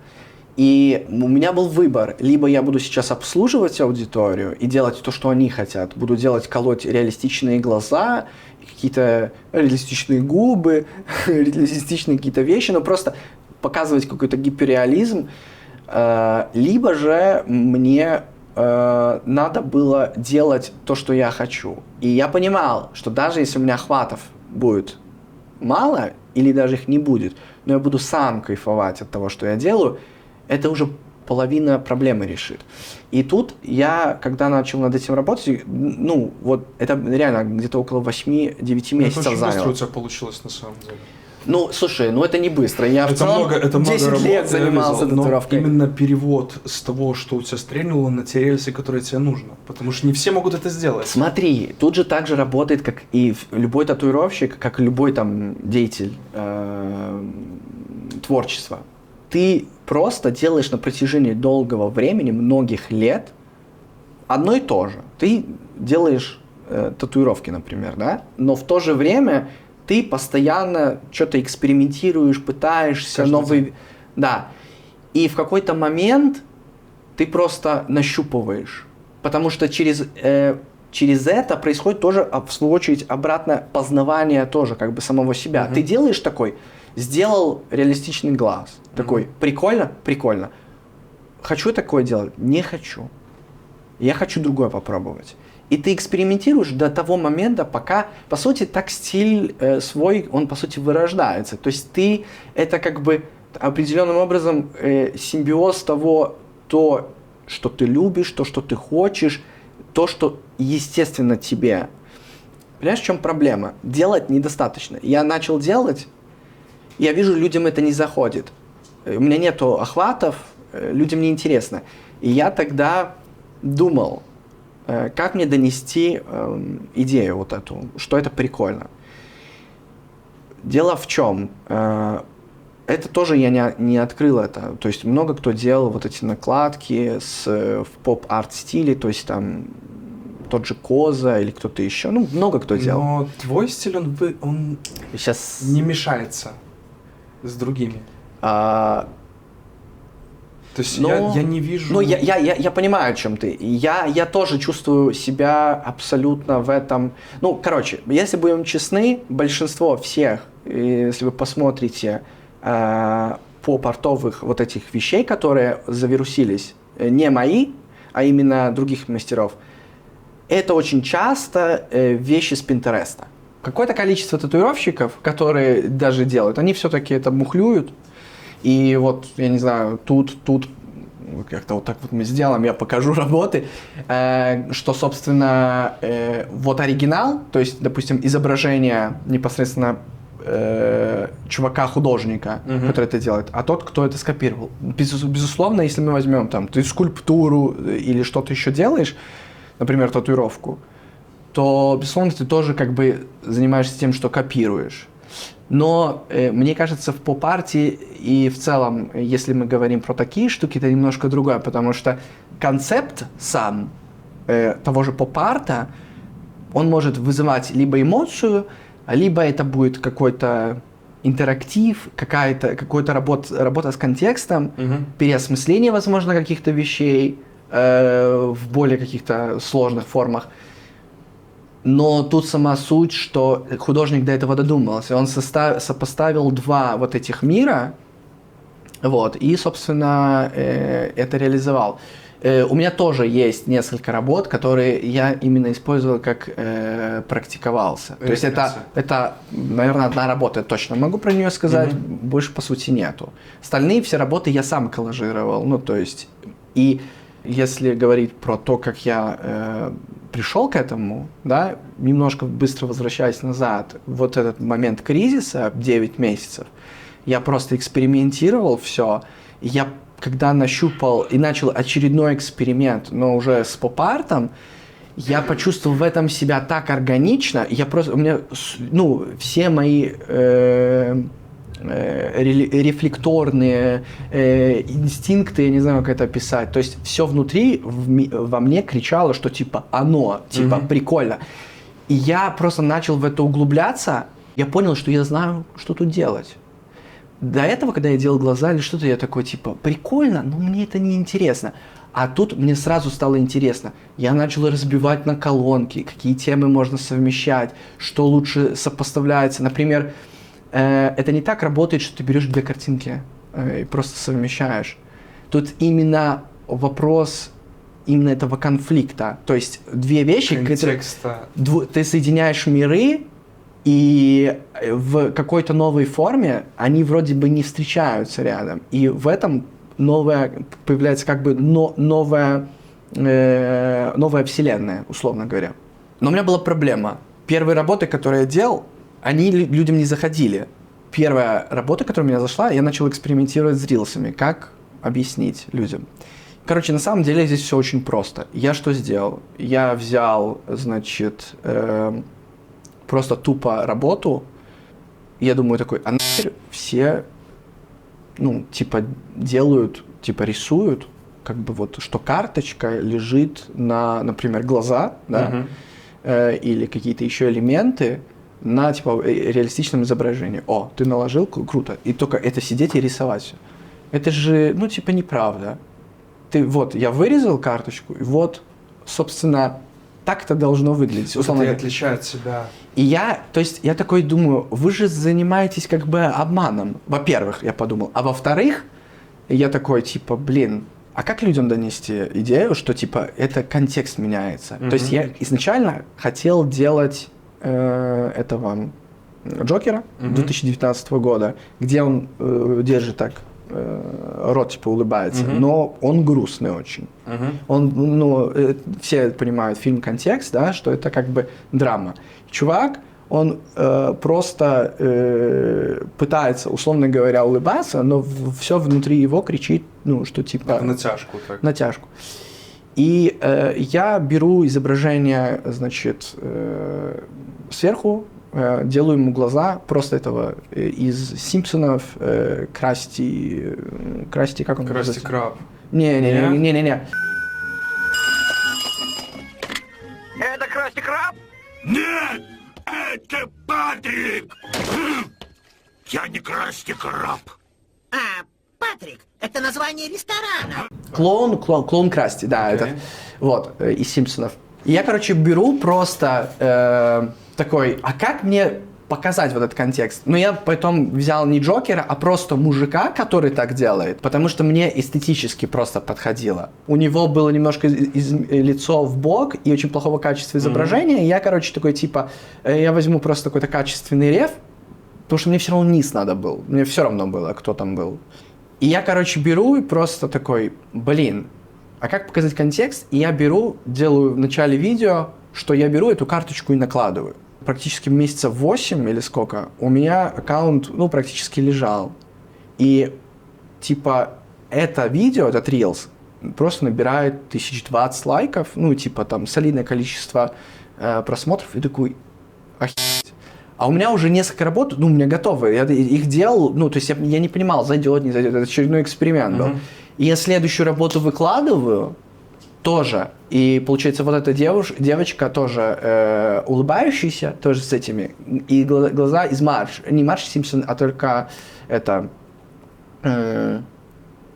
И у меня был выбор. Либо я буду сейчас обслуживать аудиторию и делать то, что они хотят. Буду колоть реалистичные глаза, какие-то реалистичные губы, реалистичные какие-то вещи, но просто показывать какой-то гиперреализм. Либо же мне надо было делать то, что я хочу. И я понимал, что даже если у меня охватов будет мало, или даже их не будет, но я буду сам кайфовать от того, что я делаю, это уже половина проблемы решит. И тут я, когда начал над этим работать, это реально где-то около 8-9 месяцев заняло. Это очень быстро у тебя получилось на самом деле. Слушай, это не быстро. Я в целом 10 лет занимался татуировкой. Но именно перевод с того, что у тебя стрельнуло, на те рельсы, которые тебе нужно. Потому что не все могут это сделать. Смотри, тут же так же работает, как и любой татуировщик, как и любой деятель творчества. Ты просто делаешь на протяжении долгого времени, многих лет, одно и то же. Ты делаешь татуировки, например, да? Но в то же время ты постоянно что-то экспериментируешь, пытаешься, новый... Да. И в какой-то момент ты просто нащупываешь. Потому что через это происходит тоже, в свою очередь, обратное познавание тоже как бы самого себя. Ты делаешь такой... Сделал реалистичный глаз. Такой, прикольно? Прикольно. Хочу такое делать? Не хочу. Я хочу другое попробовать. И ты экспериментируешь до того момента, пока, по сути, так стиль свой, он, по сути, вырождается. То есть это как бы определенным образом симбиоз того, то, что ты любишь, то, что ты хочешь, то, что естественно тебе. Понимаешь, в чем проблема? Делать недостаточно. Я начал делать, я вижу, людям это не заходит. У меня нету охватов, людям не интересно. И я тогда думал, как мне донести идею вот эту, что это прикольно. Дело в чем? Это тоже я не открыл это. То есть много кто делал вот эти накладки в поп-арт стиле, то есть там тот же Коза или кто-то еще. Много кто делал. Но твой стиль, он сейчас не мешается с другими. То есть я не вижу... Я понимаю, о чем ты. Я тоже чувствую себя абсолютно в этом... если будем честны, большинство всех, если вы посмотрите поп-артовых вот этих вещей, которые завирусились, не мои, а именно других мастеров, это очень часто вещи с Пинтереста. Какое-то количество татуировщиков, которые даже делают, они все-таки это мухлюют. И вот, я не знаю, тут как-то вот так вот мы сделаем, я покажу работы, что, собственно, вот оригинал, то есть, допустим, изображение непосредственно чувака-художника, который это делает, а тот, кто это скопировал. Безусловно, если мы возьмем ты скульптуру или что-то еще делаешь, например, татуировку, то, безусловно, ты тоже как бы занимаешься тем, что копируешь. Но мне кажется, в поп-арте и в целом, если мы говорим про такие штуки, это немножко другое, потому что концепт сам того же поп-арта, он может вызывать либо эмоцию, либо это будет какой-то интерактив, какая-то работа с контекстом, переосмысление, возможно, каких-то вещей в более каких-то сложных формах. Но тут сама суть, что художник до этого додумался. Он сопоставил два вот этих мира, и, собственно, это реализовал. У меня тоже есть несколько работ, которые я именно использовал как практиковался. То есть это, наверное, одна работа, я точно могу про нее сказать, больше, по сути, нету. Остальные все работы я сам коллажировал, и если говорить про то, как я пришел к этому, да, немножко быстро возвращаясь назад, вот этот момент кризиса, 9 месяцев, я просто экспериментировал все. Я, когда нащупал и начал очередной эксперимент, но уже с поп-артом, я почувствовал в этом себя так органично, у меня, ну, все мои рефлекторные инстинкты, я не знаю, как это описать, то есть все внутри во мне кричало, что типа оно, типа прикольно. И я просто начал в это углубляться, я понял, что я знаю, что тут делать. До этого, когда я делал глаза или что-то, я такой типа прикольно, но мне это не интересно. А тут мне сразу стало интересно. Я начал разбивать на колонки, какие темы можно совмещать, что лучше сопоставляется. Например, это не так работает, что ты берешь 2 картинки и просто совмещаешь. Тут именно вопрос именно этого конфликта. То есть 2 вещи, контекста. Ты соединяешь миры, и в какой-то новой форме они вроде бы не встречаются рядом. И в этом появляется как бы новая вселенная, условно говоря. Но у меня была проблема. Первые работы, которые я делал, они людям не заходили. Первая работа, которая у меня зашла, я начал экспериментировать с рилсами. Как объяснить людям? Короче, на самом деле здесь все очень просто. Я что сделал? Я взял, значит, просто тупо работу. Я думаю такой, а нахер все, ну, типа, делают, типа, рисуют, как бы вот, что карточка лежит на, например, глаза, да, или какие-то еще элементы, на, типа, реалистичном изображении. О, ты наложил, круто. И только это сидеть и рисовать. Это же, ну, типа, неправда. Вот, я вырезал карточку, и вот, собственно, так это должно выглядеть. Условно, это и отличает себя. И я такой думаю, вы же занимаетесь как бы обманом. Во-первых, я подумал. А во-вторых, я такой, типа, блин, а как людям донести идею, что, типа, это контекст меняется? То есть я изначально хотел делать этого Джокера 2019 года, где он держит так рот, типа, улыбается, но он грустный очень. Он, ну, все понимают фильм «Контекст», да, что это как бы драма. Чувак, он просто пытается, условно говоря, улыбаться, но все внутри его кричит, ну, что типа... Натяжку так. Натяжку. И я беру изображение, значит, сверху, делаю ему глаза, просто этого из «Симпсонов», Красти, как он называется? Красти Краб. Не. Это Красти Краб? Нет, это Патрик! Я не Красти Краб. Патрик, это название ресторана. Клоун Красти, да, этот, вот, из «Симпсонов». И я, короче, беру просто такой, а как мне показать вот этот контекст? Ну, я потом взял не Джокера, а просто мужика, который так делает, потому что мне эстетически просто подходило. У него было немножко лицо в бок и очень плохого качества изображения, и я, короче, такой, типа, я возьму просто какой-то качественный реф, потому что мне все равно низ надо был, мне все равно было, кто там был. И я, короче, беру и просто такой, блин, а как показать контекст? И я делаю в начале видео, что я беру эту карточку и накладываю. Практически месяцев 8 или сколько у меня аккаунт, ну, практически лежал. И, типа, это видео, этот Reels, просто набирает 1020 лайков, ну, типа, там, солидное количество просмотров, и такой, охереть. А у меня уже несколько работ, ну, у меня готовы, я их делал, ну, то есть я не понимал, зайдет, не зайдет, это очередной эксперимент был. И я следующую работу выкладываю тоже, и получается вот эта девочка тоже улыбающаяся, тоже с этими, и глаза из не Марш Симпсон, а только это,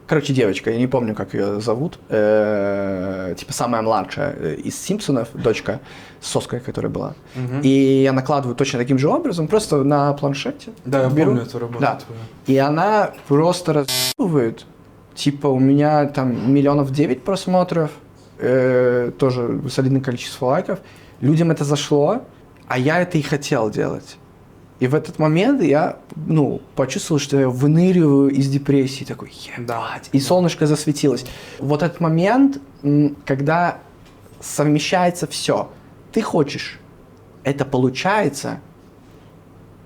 короче, девочка, я не помню, как ее зовут, типа самая младшая из Симпсонов, дочка с соской, которая была. И я накладываю точно таким же образом, просто на планшете. Да, я беру, помню эту работу. Да. Твою. И она просто рассказывает, типа у меня там 9 миллионов просмотров, тоже солидное количество лайков. Людям это зашло, а я это и хотел делать. И в этот момент я, ну, почувствовал, что я выныриваю из депрессии, такой, ебать, и солнышко засветилось. Вот этот момент, когда совмещается все. Ты хочешь, это получается,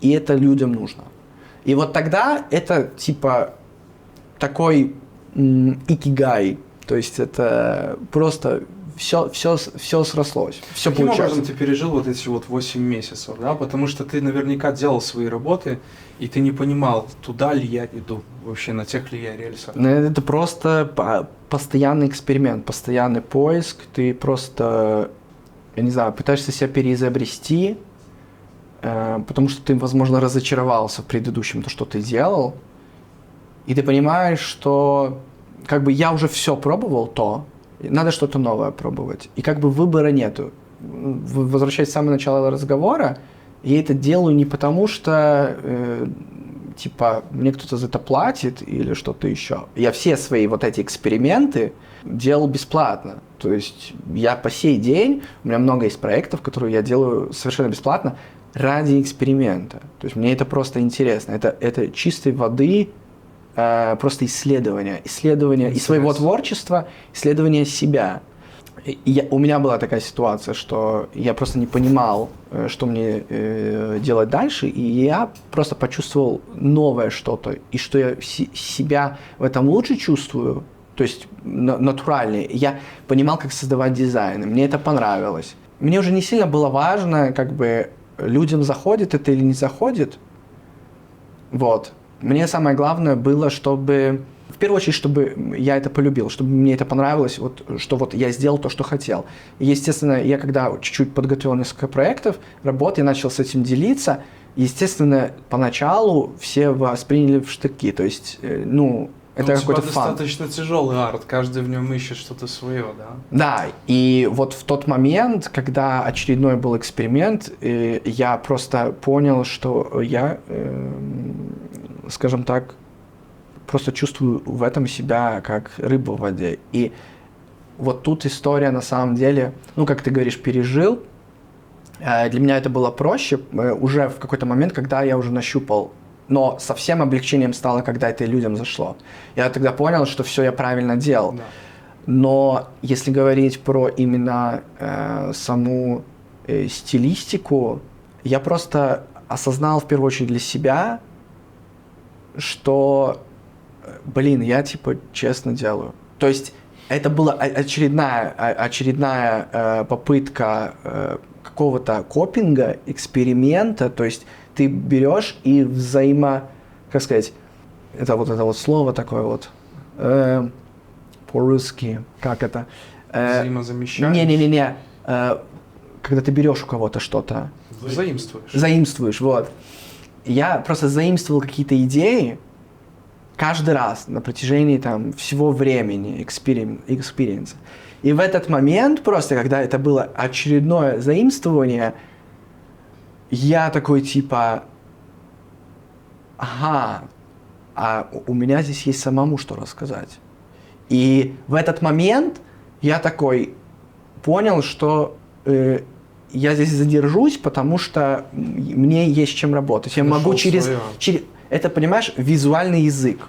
и это людям нужно. И вот тогда это типа такой икигай, то есть это просто все срослось, все Каким получается. образом ты пережил вот эти вот 8 месяцев, да? Потому что ты наверняка делал свои работы, и ты не понимал, туда ли я иду, вообще на тех ли я рельсах. Это просто постоянный эксперимент, постоянный поиск. Ты просто, я не знаю, пытаешься себя переизобрести, потому что ты, возможно, разочаровался в предыдущем, то, что ты делал. И ты понимаешь, что как бы я уже все пробовал, надо что-то новое пробовать. И как бы выбора нету. Возвращаясь с самого начала разговора, я это делаю не потому, что типа мне кто-то за это платит или что-то еще. Я все свои вот эти эксперименты делал бесплатно. То есть я по сей день, у меня много есть проектов, которые я делаю совершенно бесплатно ради эксперимента. То есть мне это просто интересно. Это чистой воды просто исследование и своего творчества, исследование себя. У меня была такая ситуация, что я просто не понимал, что мне делать дальше, и я просто почувствовал новое что-то, и что я себя в этом лучше чувствую, то есть натуральнее. Я понимал, как создавать дизайн, и мне это понравилось. Мне уже не сильно было важно, как бы людям заходит это или не заходит. Вот. Мне самое главное было, чтобы, в первую очередь, чтобы я это полюбил, чтобы мне это понравилось, вот, что вот я сделал то, что хотел. И, естественно, я когда чуть-чуть подготовил несколько проектов, работ, я начал с этим делиться. Естественно, поначалу все восприняли в штыки, то есть, это какой-то фан. Достаточно тяжелый арт, каждый в нем ищет что-то свое, да? Да, и вот в тот момент, когда очередной был эксперимент, я просто понял, что я, скажем так, просто чувствую в этом себя как рыба в воде. И вот тут история на самом деле, как ты говоришь, пережил. Для меня это было проще уже в какой-то момент, когда я уже нащупал. Но совсем облегчением стало, когда это людям зашло. Я тогда понял, что все я правильно делал. Да. Но если говорить про именно саму стилистику, я просто осознал в первую очередь для себя, что, я типа честно делаю. То есть это была очередная попытка какого-то копинга, эксперимента, то есть ты берешь и как сказать, это вот слово такое вот, по-русски, как это? Взаимозамещаешь? Не-не-не, когда ты берешь у кого-то что-то. Заимствуешь, вот. Я просто заимствовал какие-то идеи каждый раз на протяжении всего времени, экспириенса. И в этот момент просто, когда это было очередное заимствование, я такой типа, а у меня здесь есть самому что рассказать. И в этот момент я такой понял, что я здесь задержусь, потому что мне есть чем работать. Я могу через... Это, понимаешь, визуальный язык.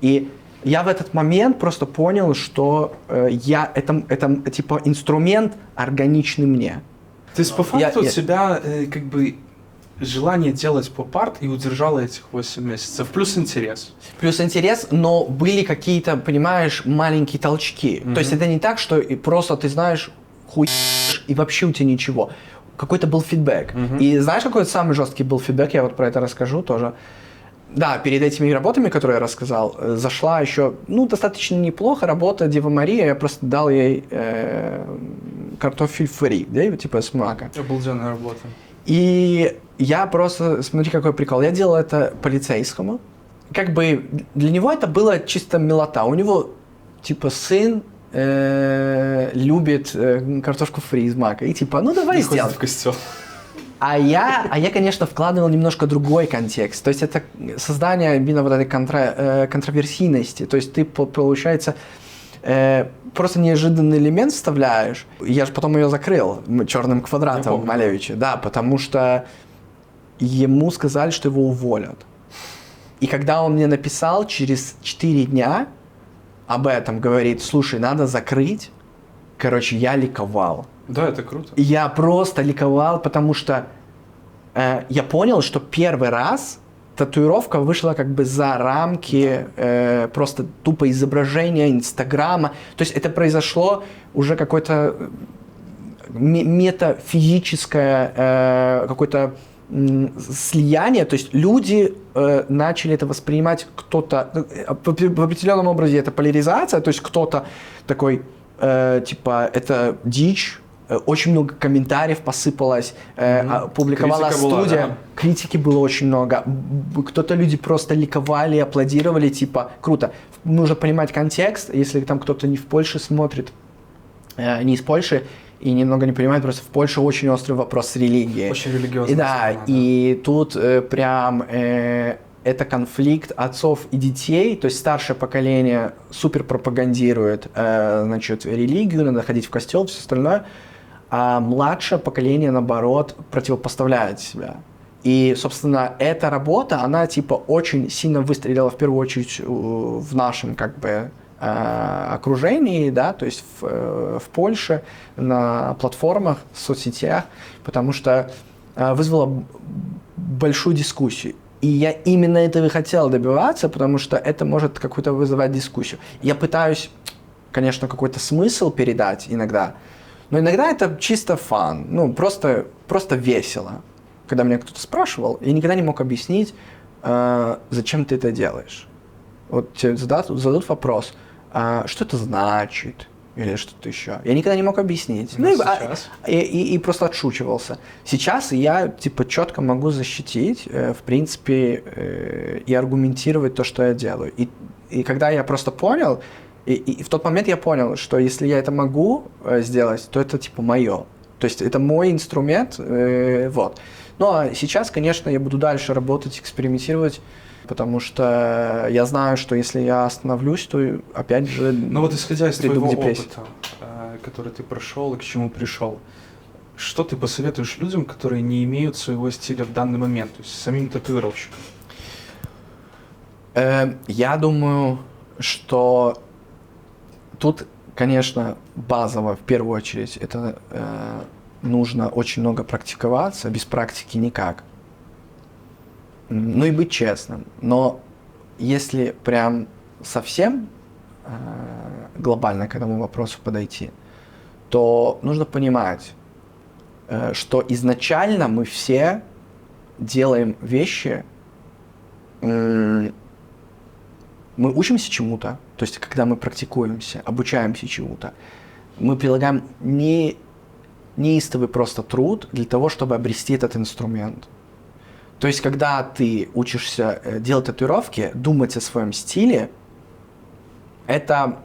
И я в этот момент просто понял, что это типа инструмент органичный мне. То есть по факту у тебя как бы желание делать поп-арт и удержало этих 8 месяцев, плюс интерес. Но были какие-то, понимаешь, маленькие толчки. То есть это не так, что просто ты знаешь, и вообще у тебя ничего. Какой-то был фидбэк. И знаешь, какой самый жесткий был фидбэк, я вот про это расскажу тоже. Да, перед этими работами, которые я рассказал, зашла еще, достаточно неплохо работа Дева Мария, я просто дал ей картофель фри, да, типа с мака. Обалденная работа. И я просто, смотри, какой прикол, я делал это полицейскому, как бы для него это было чисто милота, у него типа сын любит картошку фри из мака, и типа, давай сделаем. В костел. А я, конечно, вкладывал немножко другой контекст. То есть это создание именно вот этой контроверсийности. То есть ты, получается, просто неожиданный элемент вставляешь. Я же потом ее закрыл черным квадратом Малевича. Да, потому что ему сказали, что его уволят. И когда он мне написал через 4 дня об этом, говорит, слушай, надо закрыть, короче, я ликовал. Да, это круто. Я просто ликовал, потому что я понял, что первый раз татуировка вышла как бы за рамки просто тупо изображения Инстаграма. То есть это произошло уже какое-то метафизическое какое-то слияние, то есть люди начали это воспринимать, кто-то в определенном образе это поляризация, то есть кто-то такой типа это дичь. Очень много комментариев посыпалось, публиковала Критика была, студия, да. критики было очень много. Кто-то люди просто ликовали, аплодировали, типа, круто. Нужно понимать контекст, если там кто-то не в Польше смотрит, не из Польши, и немного не понимает, просто в Польше очень острый вопрос с религией. Очень религиозная И да, страна, да. и тут прям это конфликт отцов и детей, то есть старшее поколение супер пропагандирует, значит, религию, надо ходить в костел, все остальное, а младшее поколение, наоборот, противопоставляет себя. И, собственно, эта работа, она, типа, очень сильно выстрелила, в первую очередь, в нашем, как бы, окружении, да, то есть в Польше, на платформах, в соцсетях, потому что вызвала большую дискуссию. И я именно этого и хотел добиваться, потому что это может какую-то вызывать дискуссию. Я пытаюсь, конечно, какой-то смысл передать иногда, но иногда это чисто фан, ну, просто весело. Когда меня кто-то спрашивал, я никогда не мог объяснить, зачем ты это делаешь. Вот тебе зададут вопрос, что это значит, или что-то еще. Я никогда не мог объяснить. Ну, и просто отшучивался. Сейчас я, типа, четко могу защитить, в принципе, и аргументировать то, что я делаю. И когда я просто понял, и в тот момент я понял, что если я это могу сделать, то это, типа, мое. То есть это мой инструмент, вот. Ну, а сейчас, конечно, я буду дальше работать, экспериментировать, потому что я знаю, что если я остановлюсь, то опять же Ну вот исходя из приду твоего к депрессии. опыта, который ты прошел и к чему пришел, что ты посоветуешь людям, которые не имеют своего стиля в данный момент, то есть самим татуировщикам? Я думаю, что тут, конечно, базово, в первую очередь, это нужно очень много практиковаться, без практики никак. Ну и быть честным. Но если прям совсем глобально к этому вопросу подойти, то нужно понимать, что изначально мы все делаем вещи, мы учимся чему-то, то есть когда мы практикуемся, обучаемся чему-то, мы прилагаем неистовый просто труд для того, чтобы обрести этот инструмент. То есть, когда ты учишься делать татуировки, думать о своем стиле, это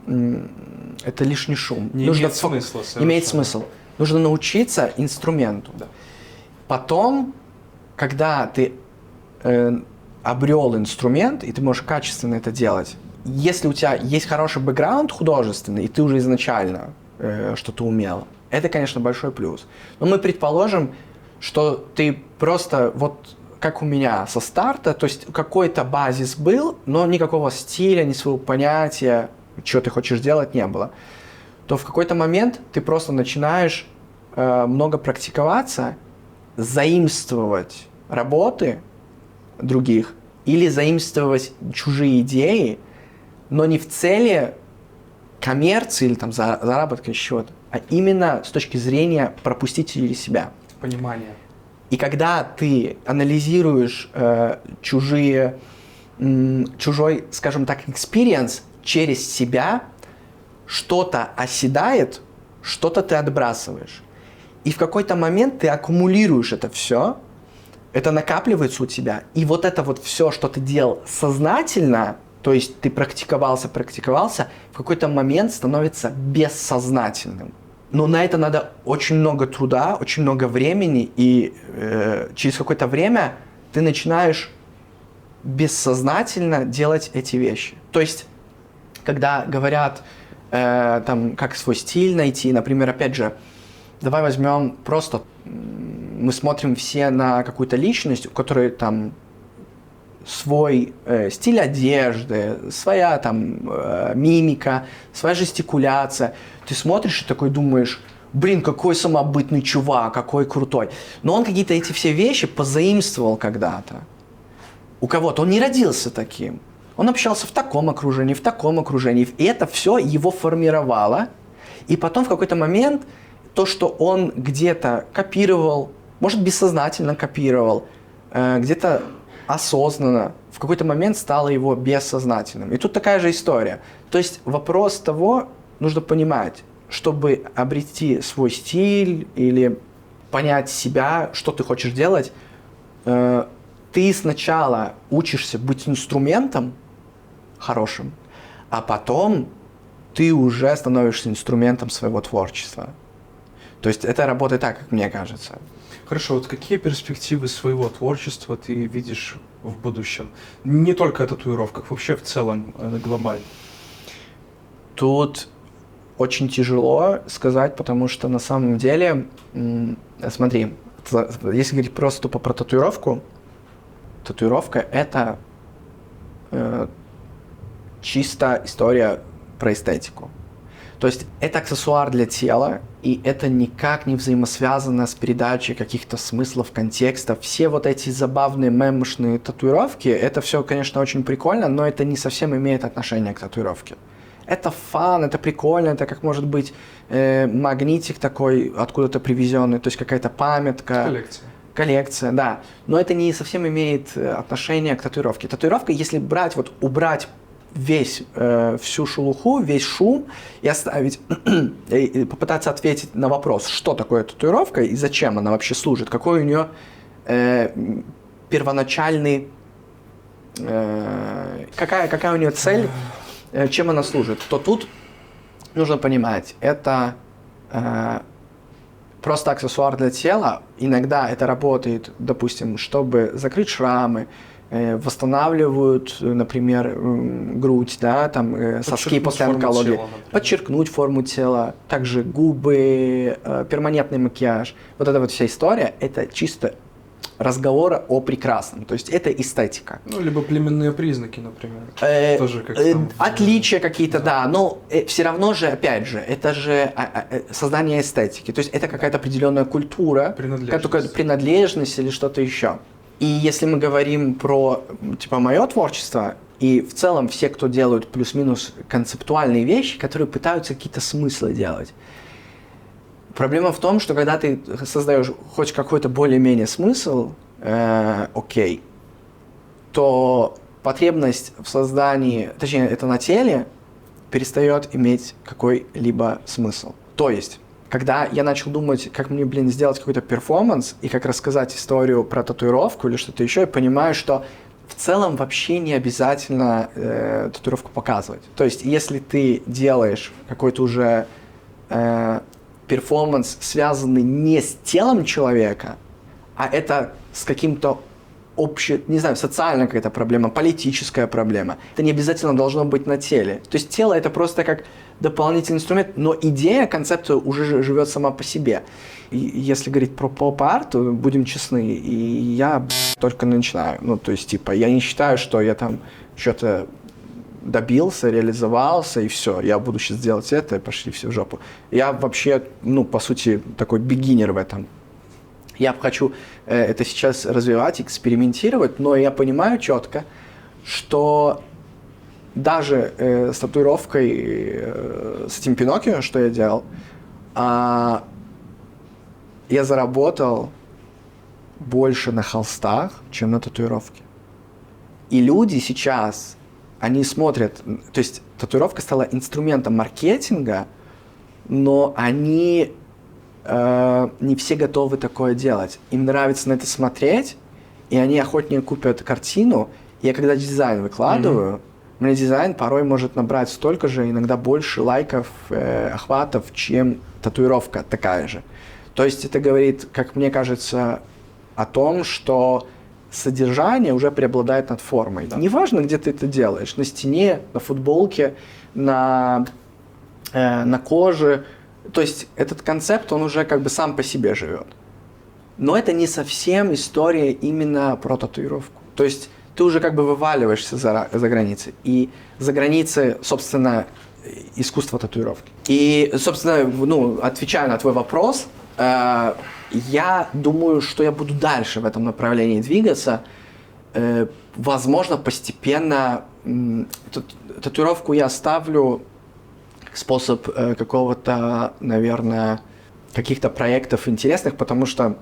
лишний шум. Не имеет смысла совершенно. Имеет смысл. Нужно научиться инструменту. Да. Потом, когда ты обрел инструмент, и ты можешь качественно это делать, если у тебя есть хороший бэкграунд художественный, и ты уже изначально что-то умел, это, конечно, большой плюс. Но мы предположим, что ты просто вот как у меня со старта, то есть какой-то базис был, но никакого стиля, ни своего понятия, что ты хочешь делать, не было. То в какой-то момент ты просто начинаешь много практиковаться, заимствовать работы других или заимствовать чужие идеи, но не в цели коммерции или там заработка счета, а именно с точки зрения пропустить через себя. Понимание. И когда ты анализируешь чужой, скажем так, experience через себя, что-то оседает, что-то ты отбрасываешь. И в какой-то момент ты аккумулируешь это все, это накапливается у тебя, и вот это вот все, что ты делал сознательно, то есть ты практиковался, в какой-то момент становится бессознательным. Но на это надо очень много труда, очень много времени, и через какое-то время ты начинаешь бессознательно делать эти вещи. То есть, когда говорят, там, как свой стиль найти, например, опять же, давай возьмем просто, мы смотрим все на какую-то личность, у которой там свой стиль одежды, своя там мимика, своя жестикуляция. Ты смотришь и такой думаешь, блин, какой самобытный чувак, какой крутой. Но он какие-то эти все вещи позаимствовал когда-то. У кого-то он не родился таким. Он общался в таком окружении, и это все его формировало. И потом в какой-то момент то, что он где-то копировал, может, бессознательно копировал, где-то осознанно, в какой-то момент стало его бессознательным. И тут такая же история. То есть вопрос того, нужно понимать, чтобы обрести свой стиль или понять себя, что ты хочешь делать, ты сначала учишься быть инструментом хорошим, а потом ты уже становишься инструментом своего творчества. То есть это работает так, как мне кажется. Хорошо, вот какие перспективы своего творчества ты видишь в будущем? Не только о татуировках, вообще в целом, глобально. Тут очень тяжело сказать, потому что на самом деле, смотри, если говорить просто тупо про татуировку, татуировка – это чисто история про эстетику. То есть это аксессуар для тела, и это никак не взаимосвязано с передачей каких-то смыслов, контекстов. Все вот эти забавные мемошные татуировки, это все, конечно, очень прикольно, но это не совсем имеет отношение к татуировке. Это фан, это прикольно, это как может быть магнитик такой, откуда-то привезенный, то есть какая-то памятка. Коллекция, да. Но это не совсем имеет отношение к татуировке. Татуировка, если брать, вот убрать всю шелуху, весь шум и оставить, и попытаться ответить на вопрос, что такое татуировка и зачем она вообще служит, какой у нее первоначальный, какая у нее цель, чем она служит, то тут нужно понимать, это просто аксессуар для тела. Иногда это работает, допустим, чтобы закрыть шрамы, восстанавливают, например, грудь, да, там соски после онкологии, подчеркнуть форму тела, также губы, перманентный макияж. Вот эта вот вся история, это чисто разговора о прекрасном, то есть это эстетика. Ну, либо племенные признаки, например. Тоже как отличия какие-то, да, но все равно же, опять же, это же создание эстетики, то есть это какая-то определенная культура, какая-то принадлежность или что-то еще. И если мы говорим про, типа, мое творчество, и в целом все, кто делают плюс-минус концептуальные вещи, которые пытаются какие-то смыслы делать. Проблема в том, что когда ты создаешь хоть какой-то более-менее смысл, окей, то потребность в создании, точнее, это на теле, перестает иметь какой-либо смысл. То есть, когда я начал думать, как мне, сделать какой-то перформанс и как рассказать историю про татуировку или что-то еще, я понимаю, что в целом вообще не обязательно татуировку показывать. То есть, если ты делаешь какой-то уже перформанс, связанный не с телом человека, а это с каким-то не знаю, социальная какая-то проблема, политическая проблема. Это не обязательно должно быть на теле. То есть тело это просто как дополнительный инструмент, но идея, концепция уже живет сама по себе. И если говорить про поп-арт, будем честны, и я только начинаю. Ну, то есть, типа, я не считаю, что я там что-то добился, реализовался, и все, я буду сейчас делать это, и пошли все в жопу. Я вообще, по сути, такой бигинер в этом. Я хочу это сейчас развивать, экспериментировать, но я понимаю четко, что даже с татуировкой, с этим Пиноккио, что я делал, я заработал больше на холстах, чем на татуировке. И люди сейчас, они смотрят, то есть татуировка стала инструментом маркетинга, но они не все готовы такое делать. Им нравится на это смотреть, и они охотнее купят картину. Я когда дизайн выкладываю, у меня дизайн порой может набрать столько же, иногда больше лайков, охватов, чем татуировка такая же. То есть это говорит, как мне кажется, о том, что содержание уже преобладает над формой. Да. Неважно, где ты это делаешь, на стене, на футболке, на коже. То есть этот концепт, он уже как бы сам по себе живет. Но это не совсем история именно про татуировку. То есть ты уже как бы вываливаешься за границы. И за границы, собственно, искусство татуировки. И, собственно, ну, отвечая на твой вопрос, я думаю, что я буду дальше в этом направлении двигаться. Возможно, постепенно татуировку я оставлю как способ какого-то, наверное, каких-то проектов интересных, потому что,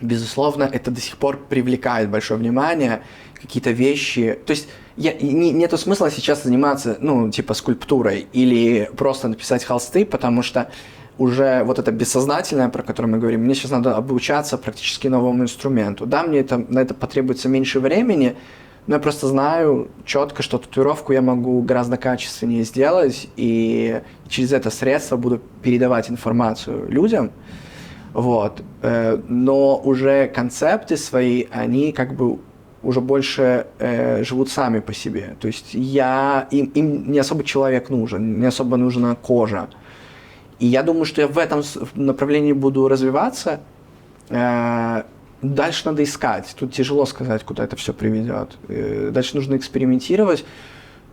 безусловно, это до сих пор привлекает большое внимание, какие-то вещи. То есть нету смысла сейчас заниматься, ну, типа скульптурой или просто написать холсты, потому что уже вот это бессознательное, про которое мы говорим, мне сейчас надо обучаться практически новому инструменту. Да, мне на это потребуется меньше времени, но я просто знаю четко, что татуировку я могу гораздо качественнее сделать, и через это средство буду передавать информацию людям. Вот. Но уже концепты свои, они как бы уже больше живут сами по себе. То есть им не особо человек нужен, не особо нужна кожа. И я думаю, что я в этом направлении буду развиваться. Дальше надо искать. Тут тяжело сказать, куда это все приведет. Дальше нужно экспериментировать.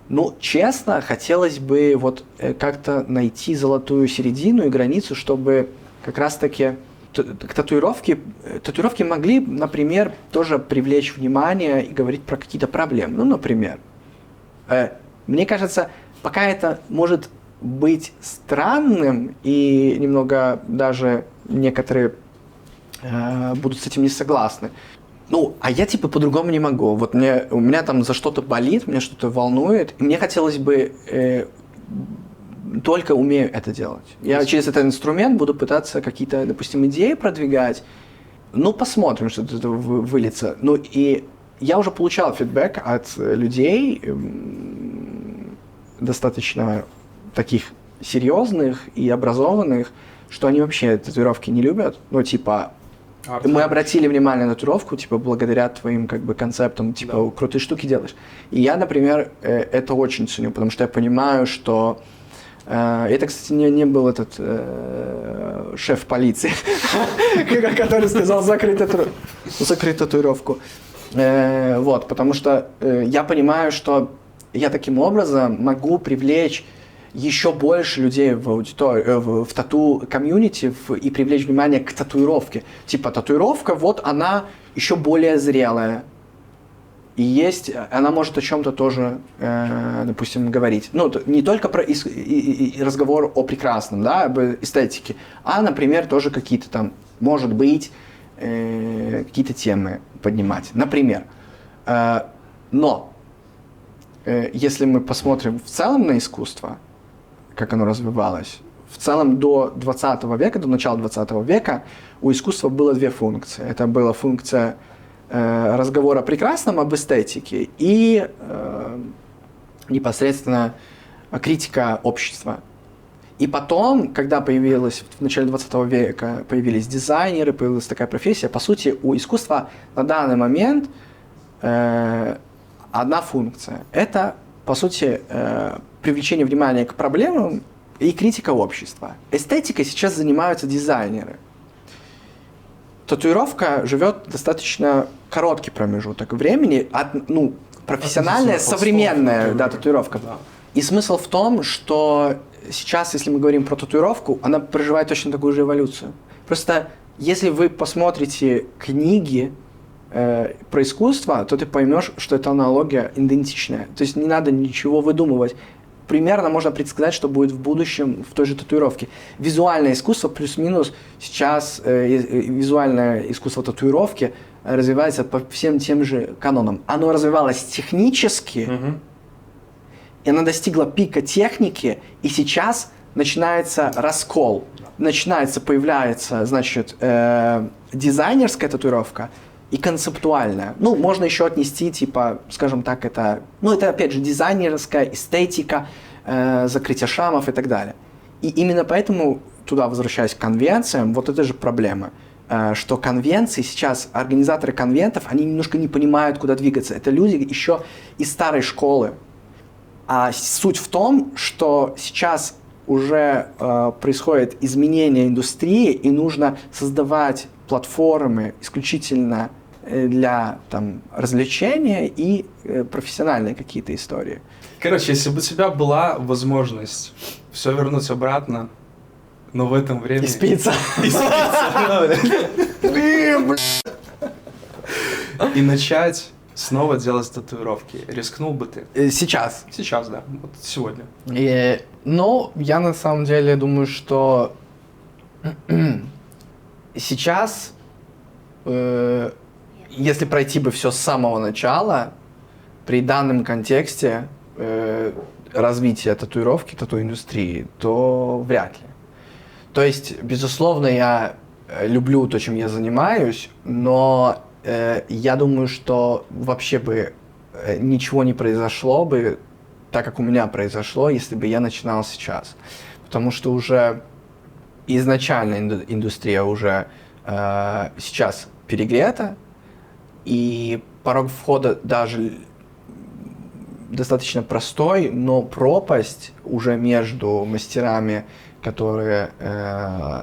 Ну, честно, хотелось бы вот как-то найти золотую середину и границу, чтобы как раз-таки татуировки могли, например, тоже привлечь внимание и говорить про какие-то проблемы. Ну, например, мне кажется, пока это может быть странным, и немного даже некоторые будут с этим не согласны. Ну, а я типа по-другому не могу. Вот у меня там за что-то болит, меня что-то волнует, и мне хотелось бы только умею это делать. Я через этот инструмент буду пытаться какие-то, допустим, идеи продвигать. Ну, посмотрим, что это выльется. Ну, и я уже получал фидбэк от людей достаточно таких серьезных и образованных, что они вообще татуировки не любят. Ну, типа, мы обратили внимание на татуировку, типа, благодаря твоим, как бы, концептам, типа, да, крутые штуки делаешь. И я, например, это очень ценю, потому что я понимаю, что... Это, кстати, не был этот шеф полиции, который сказал закрыть татуировку. Вот, потому что я понимаю, что я таким образом могу привлечь еще больше людей в аудиторию, в тату-комьюнити и привлечь внимание к татуировке. Типа, татуировка, вот она еще более зрелая. И она может о чем-то тоже, допустим, говорить. Ну, не только про разговор о прекрасном, да, об эстетике, а, например, тоже какие-то там, может быть, какие-то темы поднимать. Например. Но, если мы посмотрим в целом на искусство, как оно развивалось, в целом до 20 века, до начала 20 века у искусства было две функции. Это была функция разговора о прекрасном, об эстетике и непосредственно критика общества. И потом, когда появилась в начале 20 века, появились дизайнеры, появилась такая профессия, по сути, у искусства на данный момент одна функция. Это, по сути, привлечение внимания к проблемам и критика общества. Эстетикой сейчас занимаются дизайнеры. Татуировка живет достаточно короткий промежуток времени, профессиональная, современная, да, татуировка. Да. И смысл в том, что сейчас, если мы говорим про татуировку, она проживает точно такую же эволюцию. Просто если вы посмотрите книги про искусство, то ты поймешь, что эта аналогия идентичная. То есть не надо ничего выдумывать. Примерно можно предсказать, что будет в будущем в той же татуировке. Визуальное искусство плюс-минус сейчас визуальное искусство татуировки развивается по всем тем же канонам. Оно развивалось технически, и оно достигло пика техники, и сейчас начинается раскол. Появляется, значит, дизайнерская татуировка и концептуальная. Ну, можно еще отнести, типа, скажем так, это опять же дизайнерская эстетика, закрытие шрамов и так далее. И именно поэтому, туда возвращаясь к конвенциям, вот это же проблема, что конвенции сейчас, организаторы конвентов, они немножко не понимают, куда двигаться. Это люди еще из старой школы. А суть в том, что сейчас уже происходит изменение индустрии, и нужно создавать платформы исключительно для там развлечения и профессиональные какие-то истории. Короче, если бы у тебя была возможность все вернуть обратно, но в этом времени... И спится. И начать снова делать татуировки. Рискнул бы ты? Сейчас. Сейчас, да. Вот сегодня. Ну, я на самом деле думаю, что сейчас, если пройти бы все с самого начала, при данном контексте развития татуировки, тату-индустрии, то вряд ли. То есть, безусловно, я люблю то, чем я занимаюсь, но я думаю, что вообще бы ничего не произошло бы так, как у меня произошло, если бы я начинал сейчас. Потому что уже изначально индустрия уже сейчас перегрета, и порог входа даже достаточно простой, но пропасть уже между мастерами, которые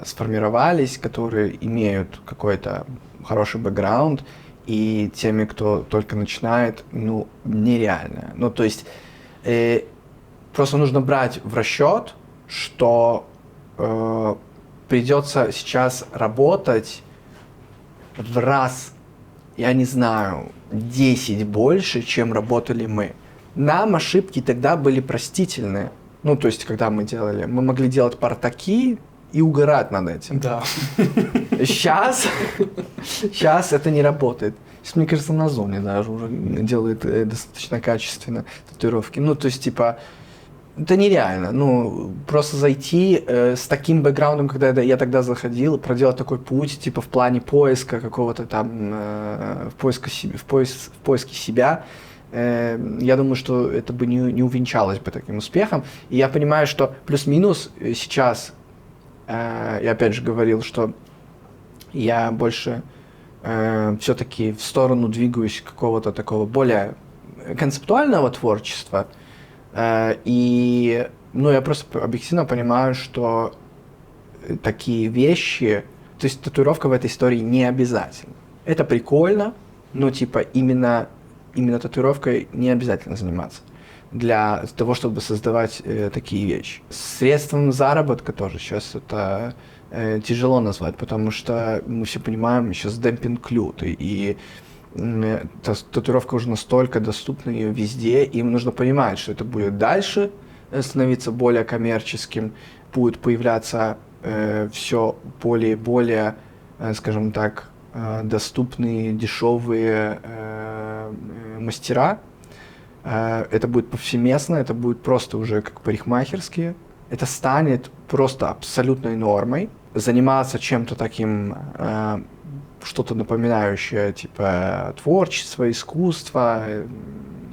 сформировались, которые имеют какой-то хороший бэкграунд, и теми, кто только начинает, ну, нереально. Ну, то есть, просто нужно брать в расчет, что придется сейчас работать в раз, я не знаю, 10 больше, чем работали мы. Нам ошибки тогда были простительны. Ну, то есть, когда мы могли делать партаки и угорать над этим. Да. Сейчас это не работает. Сейчас, мне кажется, на зоне даже уже делает достаточно качественно татуировки. Ну, то есть, типа, это нереально. Ну, просто зайти с таким бэкграундом, когда я тогда заходил, проделать такой путь, типа, в плане поиска какого-то там, в поиске себя, я думаю, что это бы не увенчалось бы таким успехом. И я понимаю, что плюс-минус сейчас, я опять же говорил, что я больше все-таки в сторону двигаюсь какого-то такого более концептуального творчества. И, ну, я просто объективно понимаю, что такие вещи, то есть татуировка в этой истории не обязательно. Это прикольно, но типа именно татуировкой не обязательно заниматься для того, чтобы создавать такие вещи. Средством заработка тоже сейчас это тяжело назвать, потому что мы все понимаем, сейчас демпинг лют, и татуировка уже настолько доступна ее везде, и им нужно понимать, что это будет дальше становиться более коммерческим, будет появляться все более и более, скажем так, доступные, дешевые мастера. Это будет повсеместно, это будет просто уже как парикмахерские. Это станет просто абсолютной нормой. Заниматься чем-то таким, что-то напоминающее, типа творчество, искусство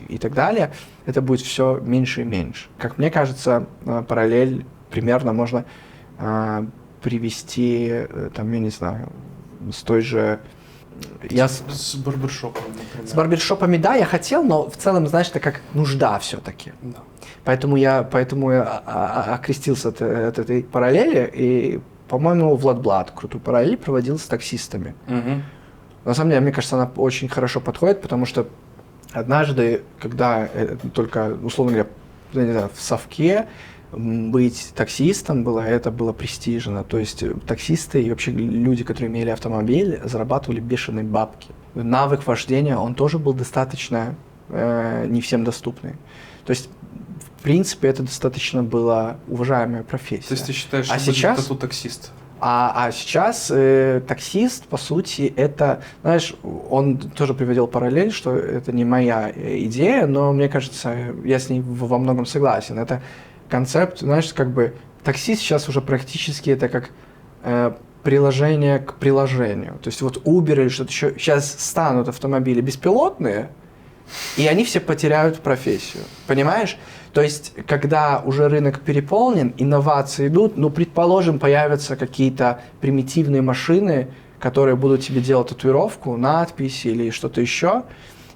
и так далее, это будет все меньше и меньше. Как мне кажется, параллель примерно можно привести, там, я не знаю, с той же... С барбершопом, например. С барбершопами, да, я хотел, но в целом, знаешь, это как нужда все-таки. Да. Поэтому я окрестился от этой параллели, и, по-моему, Влад Блат крутую параллель проводил с таксистами. Угу. На самом деле, мне кажется, она очень хорошо подходит, потому что однажды, когда только, условно говоря, я не знаю, в совке быть таксистом это было престижно. То есть таксисты и вообще люди, которые имели автомобиль, зарабатывали бешеные бабки. Навык вождения, он тоже был достаточно не всем доступный. То есть, в принципе, это достаточно была уважаемая профессия. То есть ты считаешь, что сейчас тату-таксист? А сейчас таксист, по сути, это, знаешь, он тоже приводил параллель, что это не моя идея, но мне кажется, я с ней во многом согласен. Это концепт, знаешь, как бы такси сейчас уже практически это как приложение к приложению. То есть вот Uber или что-то еще, сейчас станут автомобили беспилотные, и они все потеряют профессию. Понимаешь? То есть, когда уже рынок переполнен, инновации идут, ну, предположим, появятся какие-то примитивные машины, которые будут тебе делать татуировку, надпись или что-то еще,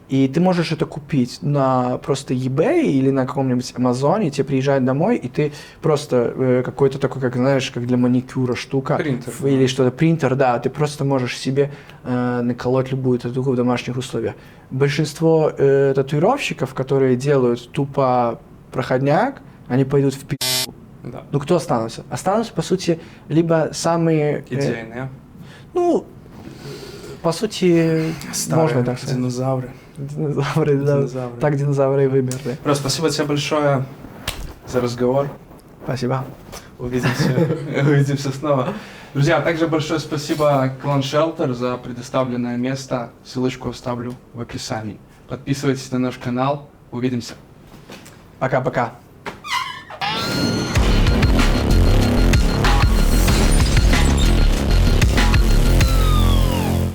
И ты можешь это купить на просто eBay или на каком-нибудь Амазоне, тебе приезжают домой, и ты просто какой-то такой, как знаешь, как для маникюра штука. Принтер. Или что-то, принтер, да, ты просто можешь себе наколоть любую татуировку в домашних условиях. Большинство татуировщиков, которые делают тупо проходняк, они пойдут в пи***у. Да. Ну, кто останутся? Останутся, по сути, либо самые... Идейные. ну, по сути, можно так сказать. Динозавры. Динозавры, да. Динозавры. Так динозавры и вымерли. Просто спасибо тебе большое за разговор. Спасибо. Увидимся снова. Друзья, также большое спасибо Clone Shelter за предоставленное место. Ссылочку оставлю в описании. Подписывайтесь на наш канал. Увидимся. Пока-пока.